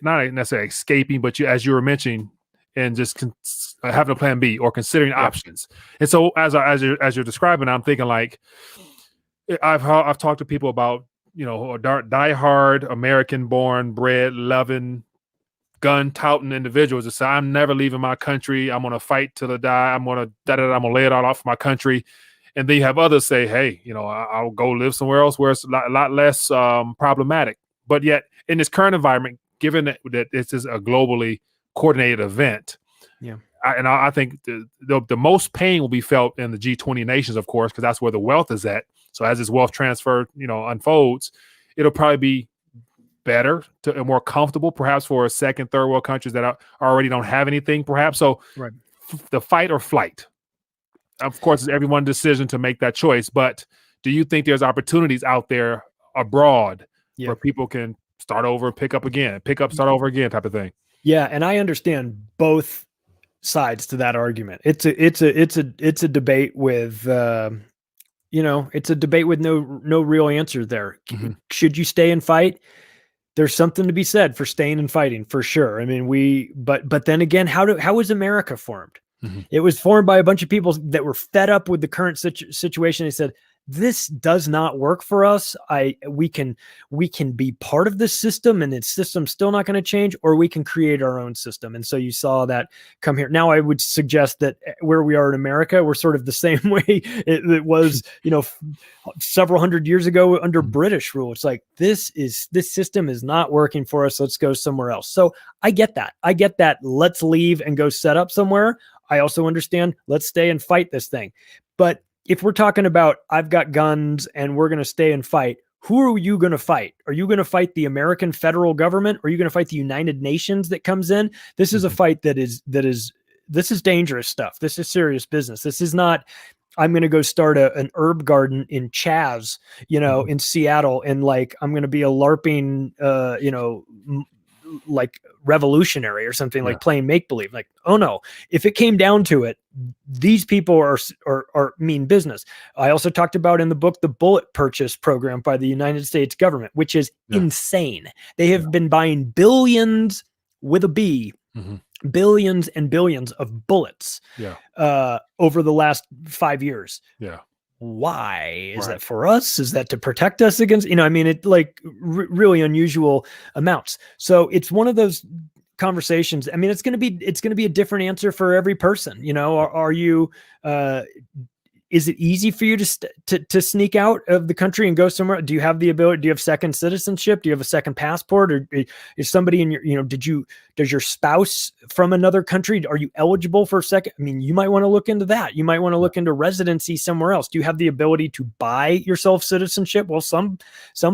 not necessarily escaping, but as you were mentioning, and just having a plan B or considering options. And so as you're describing, I'm thinking like, I've talked to people about, diehard American born, bred, loving, gun touting individuals that say, I'm never leaving my country. I'm going to fight till I die. I'm going to lay it all off my country. And then you have others say, hey, I'll go live somewhere else where it's a lot less problematic. But yet in this current environment, given that this is a globally coordinated event, I think the most pain will be felt in the G20 nations, of course, because that's where the wealth is at. So as this wealth transfer, unfolds, it'll probably be better and more comfortable, perhaps for second, third world countries that already don't have anything, perhaps. So the fight or flight, of course, it's everyone's decision to make that choice. But do you think there's opportunities out there abroad where people can start over, start over again type of thing? Yeah. And I understand both sides to that argument. It's a debate with, it's a debate with no real answer there. Should you stay and fight? There's something to be said for staying and fighting, for sure. I mean, but then again, how was America formed? It was formed by a bunch of people that were fed up with the current situation. They said, this does not work for us. We can be part of this system, and the system's still not going to change, or we can create our own system. And so you saw that come here. Now I would suggest that where we are in America, we're sort of the same way it was, several hundred years ago under British rule. It's like, this system is not working for us. Let's go somewhere else. So I get that. Let's leave and go set up somewhere. I also understand, let's stay and fight this thing. But if we're talking about, I've got guns and we're going to stay and fight, who are you going to fight? Are you going to fight the American federal government? Or are you going to fight the United Nations that comes in? This is a fight this is dangerous stuff. This is serious business. This is not, I'm going to go start an herb garden in Chaz, in Seattle. And like, I'm going to be a LARPing, like revolutionary or something, like playing make-believe. Like, oh no, if it came down to it, these people are mean business. I also talked about in the book, the bullet purchase program by the United States government, which is insane. They have been buying billions with a B, billions and billions of bullets over the last 5 years. why is Right. that for us? Is that to protect us against, I mean, it like really unusual amounts. So it's one of those conversations. I mean, it's going to be a different answer for every person. Are you, is it easy for you to sneak out of the country and go somewhere? Do you have the ability? Do you have second citizenship? Do you have a second passport? Or is somebody in your, does your spouse from another country, are you eligible for a second? I mean, you might want to look into that. You might want to look into residency somewhere else. Do you have the ability to buy yourself citizenship? Well, some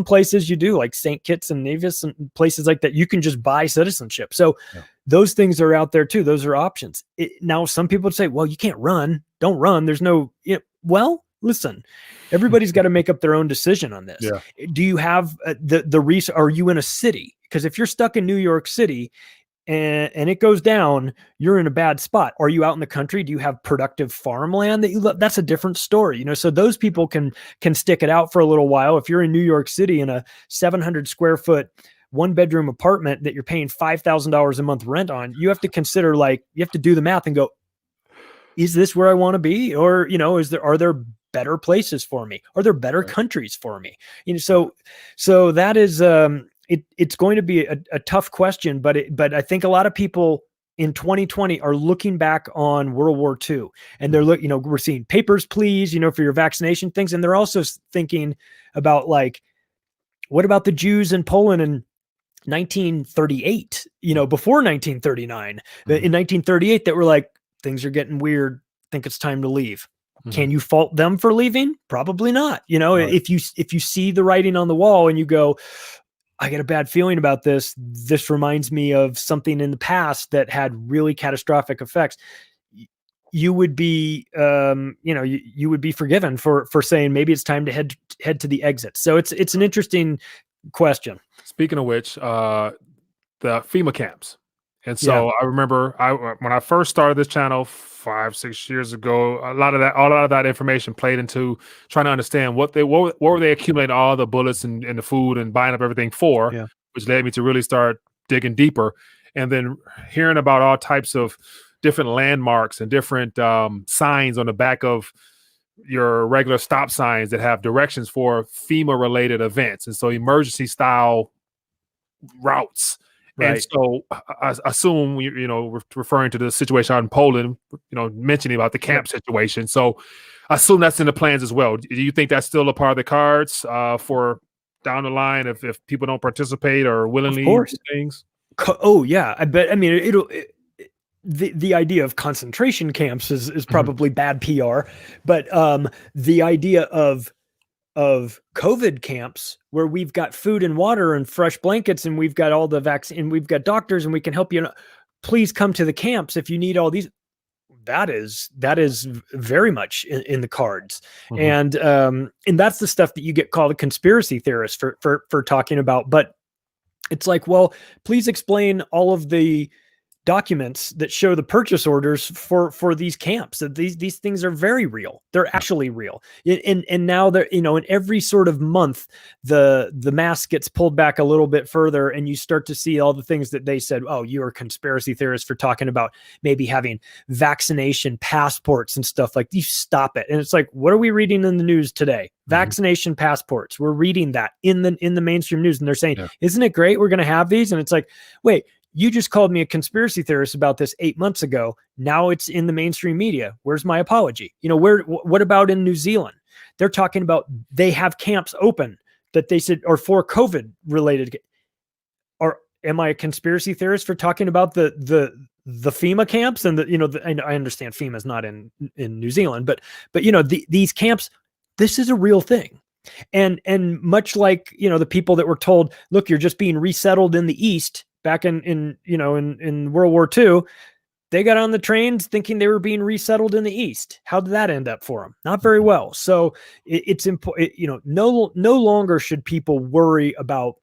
places you do, like St. Kitts and Nevis and places like that, you can just buy citizenship. So those things are out there too. Those are options. Now, some people would say, well, you can't run. Don't run. There's no, well, listen, everybody's got to make up their own decision on this. Yeah. Do you have the reason? Are you in a city? Because if you're stuck in New York City and it goes down, you're in a bad spot. Are you out in the country? Do you have productive farmland that you love? That's a different story. So those people can stick it out for a little while. If you're in New York City in a 700 square foot 1-bedroom apartment that you're paying $5,000 a month rent on, you have to consider, like, you have to do the math and go, is this where I want to be? Or, are there better places for me? Are there better countries for me? So that is, it's going to be a tough question, but I think a lot of people in 2020 are looking back on World War II, and they're we're seeing papers, please, for your vaccination things. And they're also thinking about, like, what about the Jews in Poland in 1938, before 1939, in 1938, that were like, things are getting weird. Think it's time to leave. Can you fault them for leaving? Probably not. If you see the writing on the wall and you go, I get a bad feeling about this. This reminds me of something in the past that had really catastrophic effects. You would be, you would be forgiven for saying maybe it's time to head to the exit. So it's an interesting question. Speaking of which, the FEMA camps. And so I remember when I first started this channel 5-6 years ago, a lot of that information played into trying to understand what were they accumulating all the bullets and the food and buying up everything for, which led me to really start digging deeper. And then hearing about all types of different landmarks and different signs on the back of your regular stop signs that have directions for FEMA related events. And so emergency style routes. Right. And so I assume, we're referring to the situation out in Poland, mentioning about the camp situation. So I assume that's in the plans as well. Do you think that's still a part of the cards for down the line if people don't participate or willingly do things? Oh, yeah. I bet. I mean, the idea of concentration camps is probably bad PR, but the idea of COVID camps where we've got food and water and fresh blankets and we've got all the vaccine and we've got doctors and we can help you. Please come to the camps if you need all these. That is very much in the cards. And that's the stuff that you get called a conspiracy theorist for talking about. But it's like, well, please explain all of the documents that show the purchase orders for these camps. That these things are very real. They're actually real. And now they're, in every sort of month, the mask gets pulled back a little bit further and you start to see all the things that they said, oh, you're a conspiracy theorist for talking about maybe having vaccination passports and stuff like. You stop it. And it's like, what are we reading in the news today? Vaccination passports. We're reading that in the mainstream news, and they're saying, isn't it great? We're going to have these. And it's like, wait, you just called me a conspiracy theorist about this 8 months ago. Now it's in the mainstream media. Where's my apology? What about in New Zealand? They're talking about, they have camps open that they said are for COVID related. Or am I a conspiracy theorist for talking about the FEMA camps? And I understand FEMA is not in New Zealand, but these camps, this is a real thing. And much like, the people that were told, look, you're just being resettled in the East back in World War II, they got on the trains thinking they were being resettled in the East. How did that end up for them? Not very well. So it's important, no longer should people worry about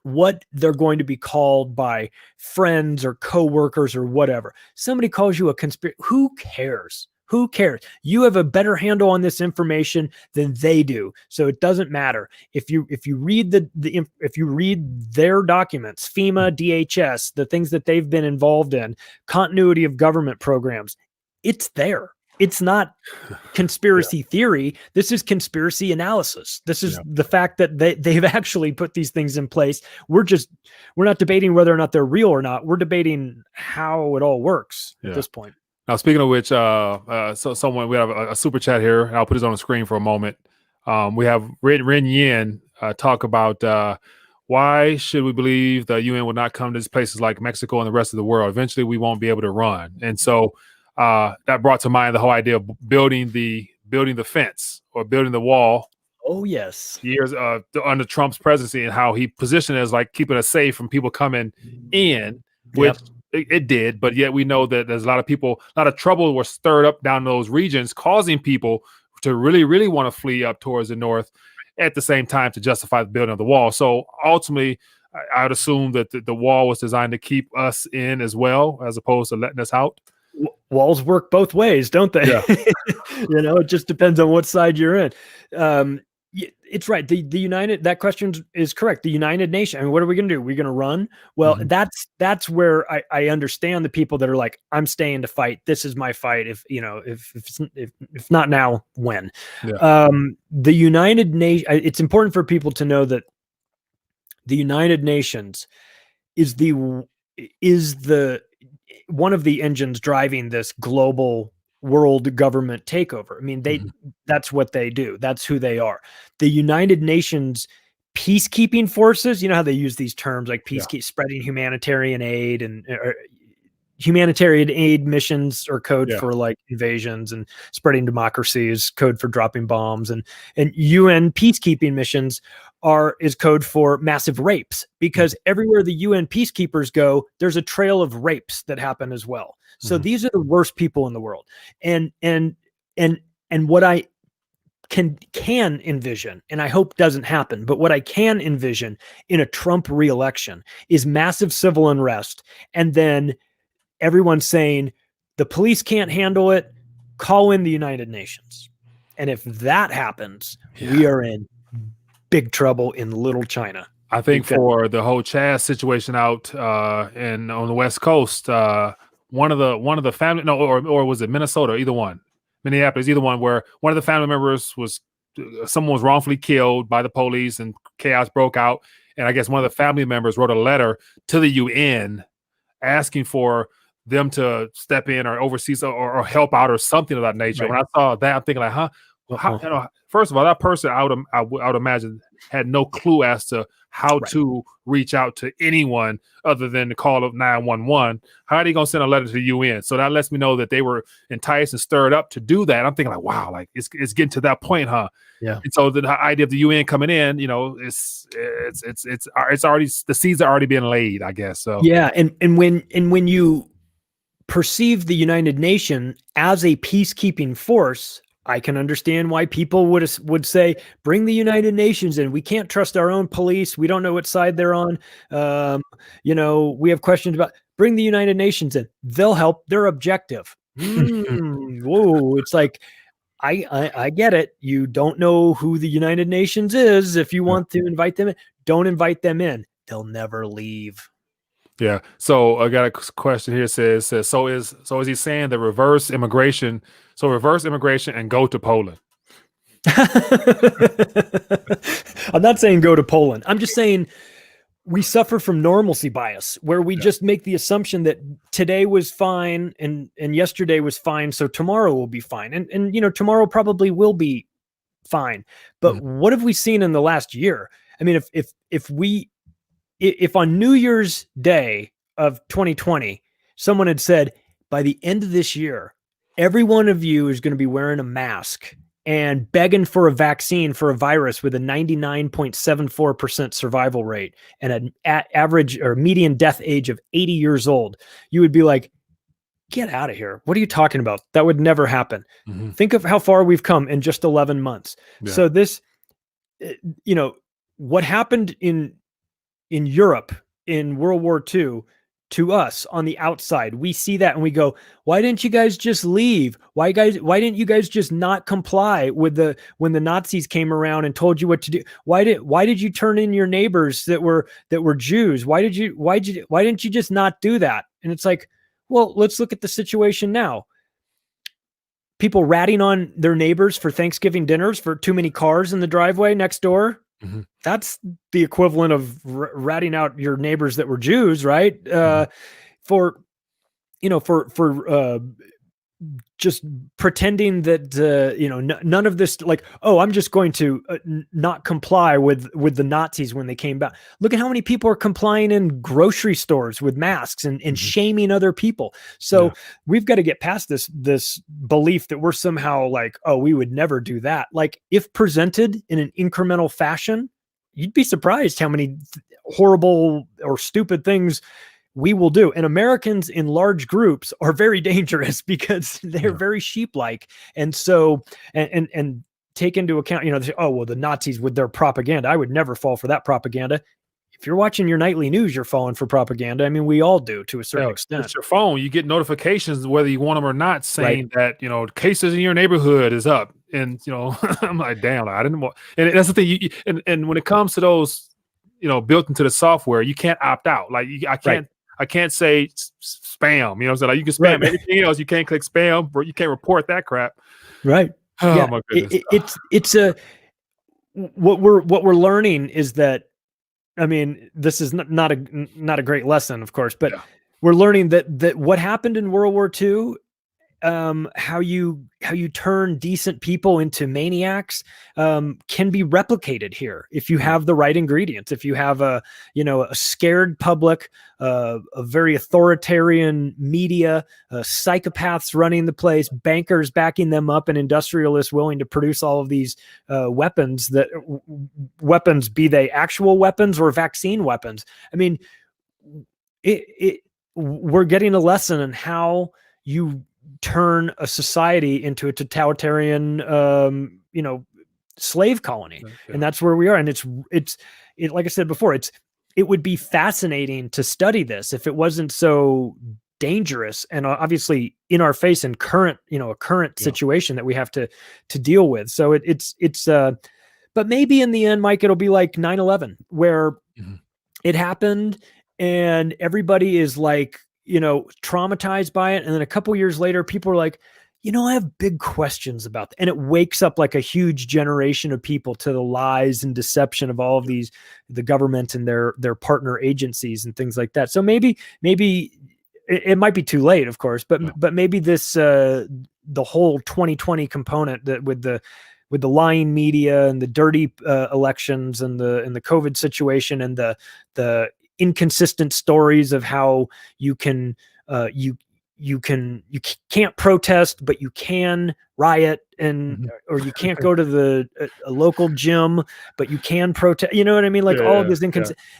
what they're going to be called by friends or coworkers or whatever. Somebody calls you a conspiracy. Who cares? Who cares? You have a better handle on this information than they do, so it doesn't matter. If you read if you read their documents, FEMA, DHS, the things that they've been involved in, continuity of government programs, it's there. it's not conspiracy theory. This is conspiracy analysis. This is the fact that they've actually put these things in place. We're not debating whether or not they're real or not. We're debating how it all works at this point. Now, speaking of which, so someone, we have a super chat here, and I'll put it on the screen for a moment. We have Ren Yin talk about why should we believe the UN will not come to these places like Mexico and the rest of the world? Eventually, we won't be able to run. And so that brought to mind the whole idea of building the fence or building the wall. Oh, yes. Years under Trump's presidency, and how he positioned it as like keeping us safe from people coming in, which it did. But yet we know that there's a lot of trouble was stirred up down in those regions, causing people to really, really want to flee up towards the north at the same time to justify the building of the wall. So ultimately, I would assume that the wall was designed to keep us in as well, as opposed to letting us out. Walls work both ways, don't they? Yeah. It just depends on what side you're in. It's right. That question is correct. The United Nations. I mean, what are we going to do? We're going to run. Well, that's where I understand the people that are like, I'm staying to fight. This is my fight. If not now, when? Yeah. The United Nations. It's important for people to know that the United Nations is the one of the engines driving this global world government takeover. I mean, that's what they do. That's who they are. The United Nations peacekeeping forces, you know how they use these terms like spreading humanitarian aid and humanitarian aid missions or code for like invasions, and spreading democracy is code for dropping bombs, and UN peacekeeping missions is code for massive rapes, because everywhere the UN peacekeepers go, there's a trail of rapes that happen as well. So these are the worst people in the world. And what I can envision, and I hope doesn't happen, but what I can envision in a Trump re-election is massive civil unrest. And then everyone's saying the police can't handle it, call in the United Nations. And if that happens, we are in big trouble in Little China. I think for the whole Chaz situation out on the West Coast, one of the family, or was it Minnesota? Either one, Minneapolis, either one, where one of the family members someone was wrongfully killed by the police, and chaos broke out. And I guess one of the family members wrote a letter to the UN asking for them to step in or oversee or help out or something of that nature. Right. When I saw that, I'm thinking like, first of all, that person I would imagine had no clue as to how to reach out to anyone other than the call of 911. How are they going to send a letter to the UN? So that lets me know that they were enticed and stirred up to do that. I'm thinking like, wow, like it's getting to that point, huh? Yeah. And so the idea of the UN coming in, it's already, the seeds are already being laid, I guess. So yeah, and when you perceive the United Nations as a peacekeeping force, I can understand why people would say, bring the United Nations in. We can't trust our own police. We don't know what side they're on. We have questions about, bring the United Nations in. They'll help. They're objective. Whoa. It's like, I get it. You don't know who the United Nations is. If you want to invite them in, don't invite them in. They'll never leave. Yeah. So I got a question here. Says so is he saying that reverse immigration and go to Poland? I'm not saying go to Poland. I'm just saying we suffer from normalcy bias, where we just make the assumption that today was fine and yesterday was fine, so tomorrow will be fine. And tomorrow probably will be fine. But what have we seen in the last year? I mean, if on New Year's Day of 2020, someone had said, by the end of this year, every one of you is going to be wearing a mask and begging for a vaccine for a virus with a 99.74% survival rate and an average or median death age of 80 years old, you would be like, get out of here. What are you talking about? That would never happen. Think of how far we've come in just 11 months. Yeah. So this, what happened in Europe in World War II, to us on the outside, we see that and we go, why didn't you guys just leave? Why didn't you guys just not comply with when the Nazis came around and told you what to do? Why did you turn in your neighbors that were Jews? Why didn't you just not do that? And it's like, well, let's look at the situation now. people ratting on their neighbors for Thanksgiving dinners for too many cars in the driveway next door. Mm-hmm. That's the equivalent of ratting out your neighbors that were Jews, right? For just pretending that none of this, like, oh, I'm just going to not comply with the Nazis when they came back. Look at how many people are complying in grocery stores with masks and shaming other people. So we've got to get past this belief that we're somehow like, oh, we would never do that. Like, if presented in an incremental fashion, you'd be surprised how many horrible or stupid things we will do. And Americans in large groups are very dangerous because they're very sheep-like. And so, and take into account, they say, oh, well, the Nazis with their propaganda, I would never fall for that propaganda. If you're watching your nightly news, you're falling for propaganda. I mean, we all do to a certain extent. It's your phone. You get notifications, whether you want them or not, saying that, cases in your neighborhood is up. And, I'm like, damn, I didn't want, and that's the thing. And when it comes to those, built into the software, you can't opt out. Like I can't say spam, so like you can spam everything else. You can't click spam, or you can't report that crap. Right. Oh my goodness. What we're learning is that, I mean, this is not a great lesson, of course, but we're learning that what happened in World War II, how you turn decent people into maniacs, can be replicated here if you have the right ingredients. If you have a scared public, a very authoritarian media, psychopaths running the place, bankers backing them up, and industrialists willing to produce all of these weapons, be they actual weapons or vaccine weapons. I mean, we're getting a lesson in how you turn a society into a totalitarian, slave colony. And that's where we are. And it's like I said before, it would be fascinating to study this if it wasn't so dangerous and obviously in our face and current, a current situation that we have to deal with. So but maybe in the end, Mike, it'll be like 9/11, where it happened and everybody is like, traumatized by it. And then a couple years later, people are like, I have big questions about that. And it wakes up like a huge generation of people to the lies and deception of all of these, the government and their partner agencies and things like that. So maybe it might be too late, of course, but maybe this, the whole 2020 component that with the lying media and the dirty elections and the COVID situation and the inconsistent stories of how you can you can't protest, but you can riot, and or you can't go to a local gym, but you can protest. You know what I mean? Like all of this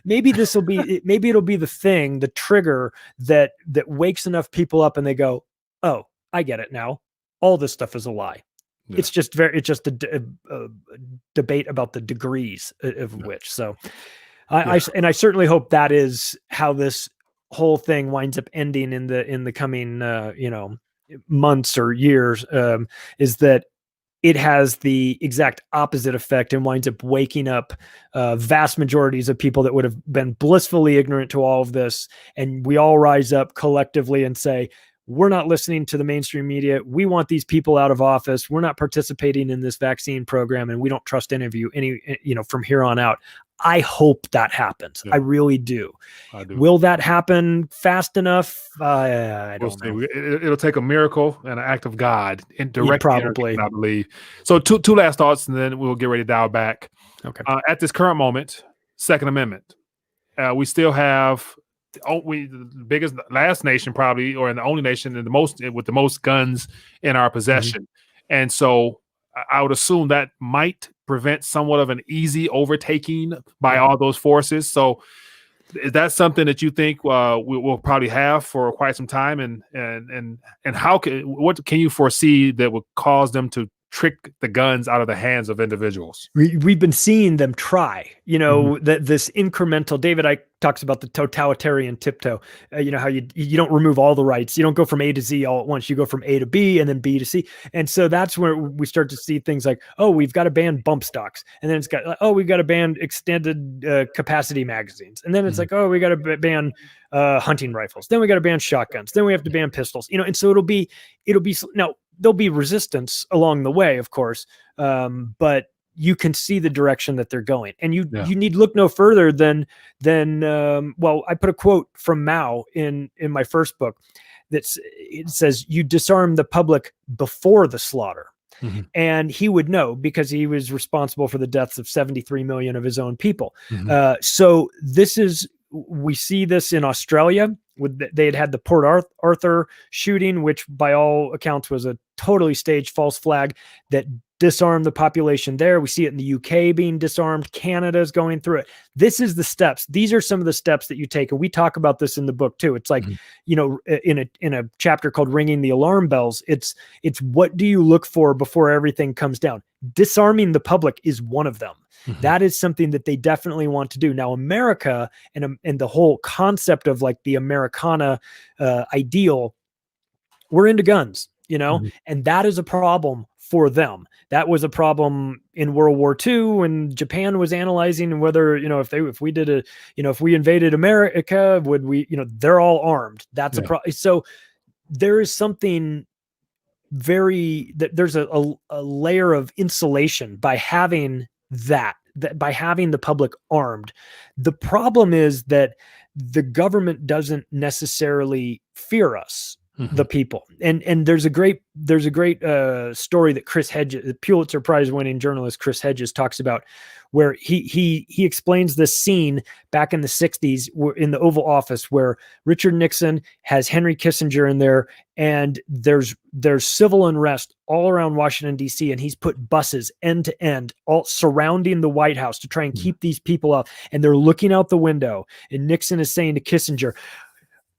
maybe this will be maybe it'll be the thing, the trigger that wakes enough people up and they go, oh, I get it now. All this stuff is a lie. It's just a debate about the degrees of which. So I certainly hope that is how this whole thing winds up ending in the coming months or years, is that it has the exact opposite effect and winds up waking up vast majorities of people that would have been blissfully ignorant to all of this. And we all rise up collectively and say, we're not listening to the mainstream media. We want these people out of office. We're not participating in this vaccine program, and we don't trust any of you from here on out. I hope that happens. I really do. I do. Will that happen fast enough? I don't know. It'll take a miracle and an act of God in direct probably, I believe. So two last thoughts, and then we'll get ready to dial back. Okay. At this current moment, Second Amendment, we still have the biggest, last nation probably, or in the only nation with the most guns in our possession. And so I would assume that might prevent somewhat of an easy overtaking by all those forces. So is that something that you think we'll probably have for quite some time? And what can you foresee that would cause them to trick the guns out of the hands of individuals? We've been seeing them try, that this incremental, David Icke talks about the totalitarian tiptoe, how you don't remove all the rights. You don't go from A to Z all at once. You go from A to B and then B to C. And so that's where we start to see things like, oh, we've got to ban bump stocks. And then it's got, oh, we've got to ban extended capacity magazines. And then it's like, oh, we got to ban hunting rifles. Then we got to ban shotguns. Then we have to ban pistols, and so it'll be now, there'll be resistance along the way, of course, but you can see the direction that they're going, and you need look no further than well, I put a quote from Mao in my first book it says, "You disarm the public before the slaughter." Mm-hmm. And he would know because he was responsible for the deaths of 73 million of his own people. Mm-hmm. So we see this in Australia. They had the Port Arthur shooting, which by all accounts was a totally staged false flag that disarmed the population there. We see it in the UK being disarmed. Canada's going through it. This is the steps. These are some of the steps that you take. And we talk about this in the book too. It's like, in a chapter called Ringing the Alarm Bells, it's what do you look for before everything comes down? Disarming the public is one of them. Mm-hmm. That is something that they definitely want to do. Now, America and the whole concept of like the Americana ideal, we're into guns, and that is a problem for them. That was a problem in World War II when Japan was analyzing whether, if we invaded America, would we, they're all armed. That's a problem. So there is something there's a layer of insulation by having that by having the public armed. The problem is that the government doesn't necessarily fear us, the people. And there's a great story that Chris Hedges, the Pulitzer Prize winning journalist Chris Hedges, talks about, where he explains this scene back in the 60s in the Oval Office where Richard Nixon has Henry Kissinger in there, and there's civil unrest all around Washington, D.C., and he's put buses end to end all surrounding the White House to try and keep these people up. And they're looking out the window, and Nixon is saying to Kissinger,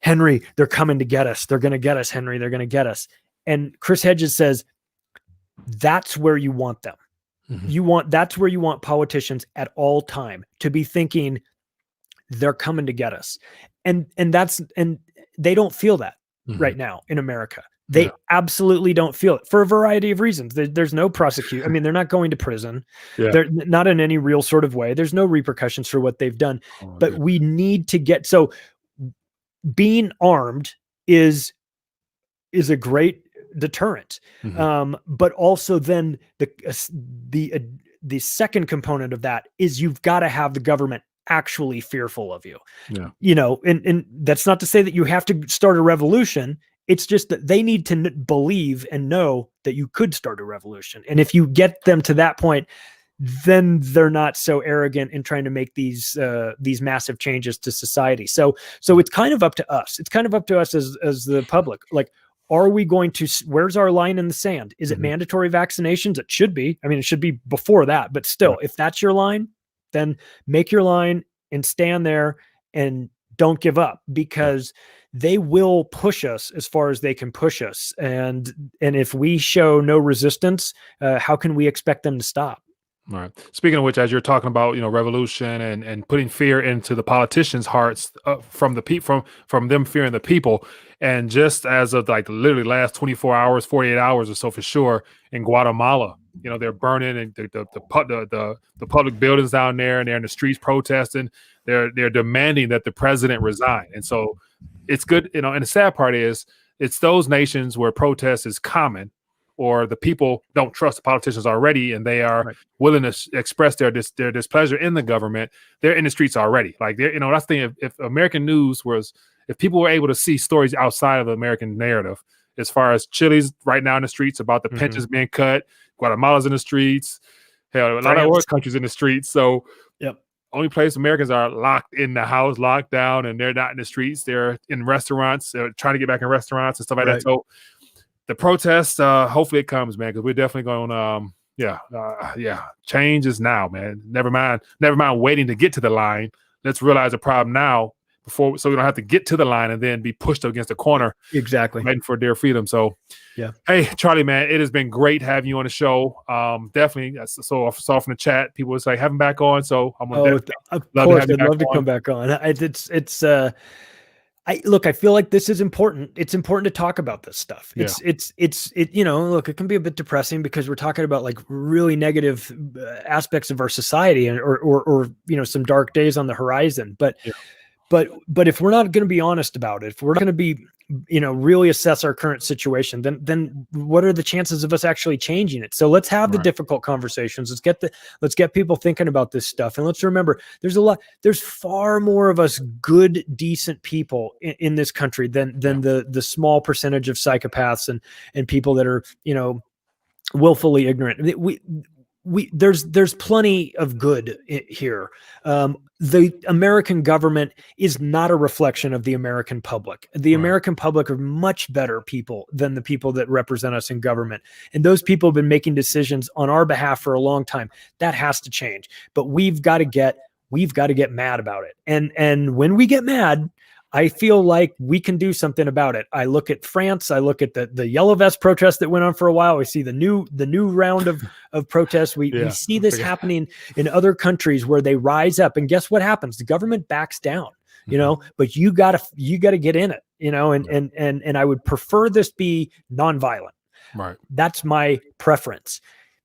"Henry, they're coming to get us. They're going to get us, Henry. They're going to get us." And Chris Hedges says, that's where you want them. That's where you want politicians at all time to be thinking they're coming to get us. And they don't feel that right now in America. They absolutely don't feel it for a variety of reasons. There's no prosecution. I mean, they're not going to prison. They're not in any real sort of way. There's no repercussions for what they've done, but we need to get, so being armed is a great deterrent. But also then the second component of that is you've got to have the government actually fearful of you. And that's not to say that you have to start a revolution. It's just that they need to believe and know that you could start a revolution. And if you get them to that point, then they're not so arrogant in trying to make these massive changes to society. So it's kind of up to us. It's kind of up to us as the public. Like, are we going to, where's our line in the sand? Is it mandatory vaccinations? It should be. I mean, it should be before that, but still, if that's your line, then make your line and stand there and don't give up, because they will push us as far as they can push us. And if we show no resistance, how can we expect them to stop? All right. Speaking of which, as you're talking about, revolution and putting fear into the politicians' hearts from them fearing the people, and just as of like literally last 24 hours, 48 hours or so for sure, in Guatemala, they're burning and the public buildings down there, and they're in the streets protesting. They're demanding that the president resign. And so it's good, and the sad part is it's those nations where protest is common, or the people don't trust the politicians already, and they are willing to express their displeasure in the government. They're in the streets already. Like, that's the thing. If American news if people were able to see stories outside of the American narrative, as far as Chile's right now in the streets about the pensions being cut, Guatemala's in the streets, hell, a lot of other countries in the streets. So, only place Americans are locked in the house, locked down, and they're not in the streets. They're in restaurants, trying to get back in restaurants and stuff like that. So, the protest, hopefully it comes, man, because we're definitely going. Change is now, man. Never mind waiting to get to the line. Let's realize the problem now so we don't have to get to the line and then be pushed against the corner. Exactly. Waiting for their freedom. So, hey, Charlie, man, it has been great having you on the show. Definitely. So I saw from the chat, people was like, have him back on. So I'm going to I'd love to come back on. I feel like this is important. It's important to talk about this stuff. Look, it can be a bit depressing because we're talking about like really negative aspects of our society or some dark days on the horizon, but But if we're not going to be honest about it, if we're not going to be, really assess our current situation, then what are the chances of us actually changing it? So let's have the difficult conversations. Let's get people thinking about this stuff. And let's remember, there's far more of us good, decent people in this country than the small percentage of psychopaths and people that are, willfully ignorant. There's plenty of good here. The American government is not a reflection of the American public. The American public are much better people than the people that represent us in government. And those people have been making decisions on our behalf for a long time. That has to change. But we've got to get mad about it. And when we get mad, I feel like we can do something about it. I look at France. I look at the yellow vest protest that went on for a while. We see the new round of protests. We see this happening in other countries where they rise up, and guess what happens? The government backs down, but you gotta get in it, and I would prefer this be nonviolent. Right. That's my preference,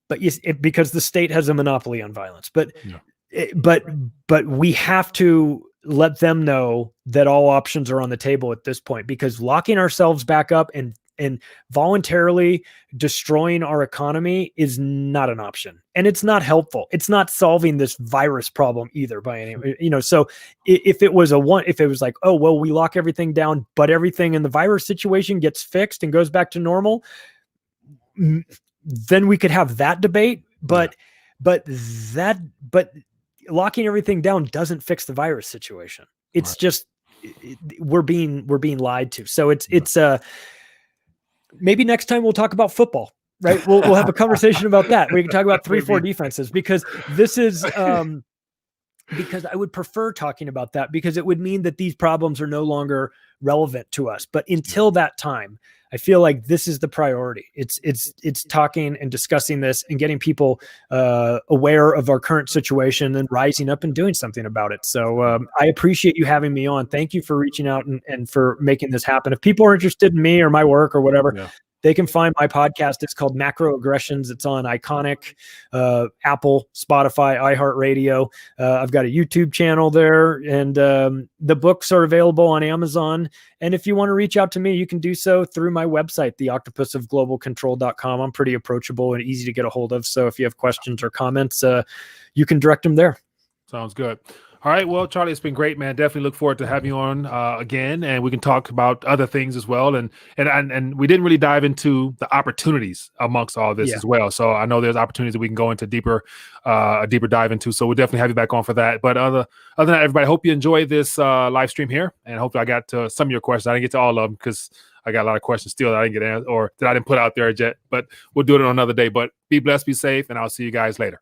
but because the state has a monopoly on violence, but we have to let them know that all options are on the table at this point, because locking ourselves back up and voluntarily destroying our economy is not an option, and it's not helpful. It's not solving this virus problem either by any, so if it was like, oh, well, we lock everything down, but everything in the virus situation gets fixed and goes back to normal, then we could have that debate. But locking everything down doesn't fix the virus situation. It's just, we're being lied to. So it's maybe next time we'll talk about football, right? We'll have a conversation about that. We can talk about 3-4 defenses, because this is, because I would prefer talking about that, because it would mean that these problems are no longer relevant to us. But until that time, I feel like this is the priority. It's talking and discussing this and getting people aware of our current situation and rising up and doing something about it. So I appreciate you having me on. Thank you for reaching out and for making this happen. If people are interested in me or my work or whatever, they can find my podcast. It's called Macroaggressions. It's on Iconic, Apple, Spotify, iHeartRadio. I've got a YouTube channel there, and the books are available on Amazon. And if you want to reach out to me, you can do so through my website, theoctopusofglobalcontrol.com. I'm pretty approachable and easy to get a hold of. So if you have questions or comments, you can direct them there. Sounds good. All right. Well, Charlie, it's been great, man. Definitely look forward to having you on again, and we can talk about other things as well. And we didn't really dive into the opportunities amongst all this as well. So I know there's opportunities that we can go into a deeper dive into. So we'll definitely have you back on for that. But other than that, everybody, hope you enjoy this live stream here, and hopefully I got to some of your questions. I didn't get to all of them because I got a lot of questions still that I didn't get answered or that I didn't put out there yet. But we'll do it on another day. But be blessed, be safe, and I'll see you guys later.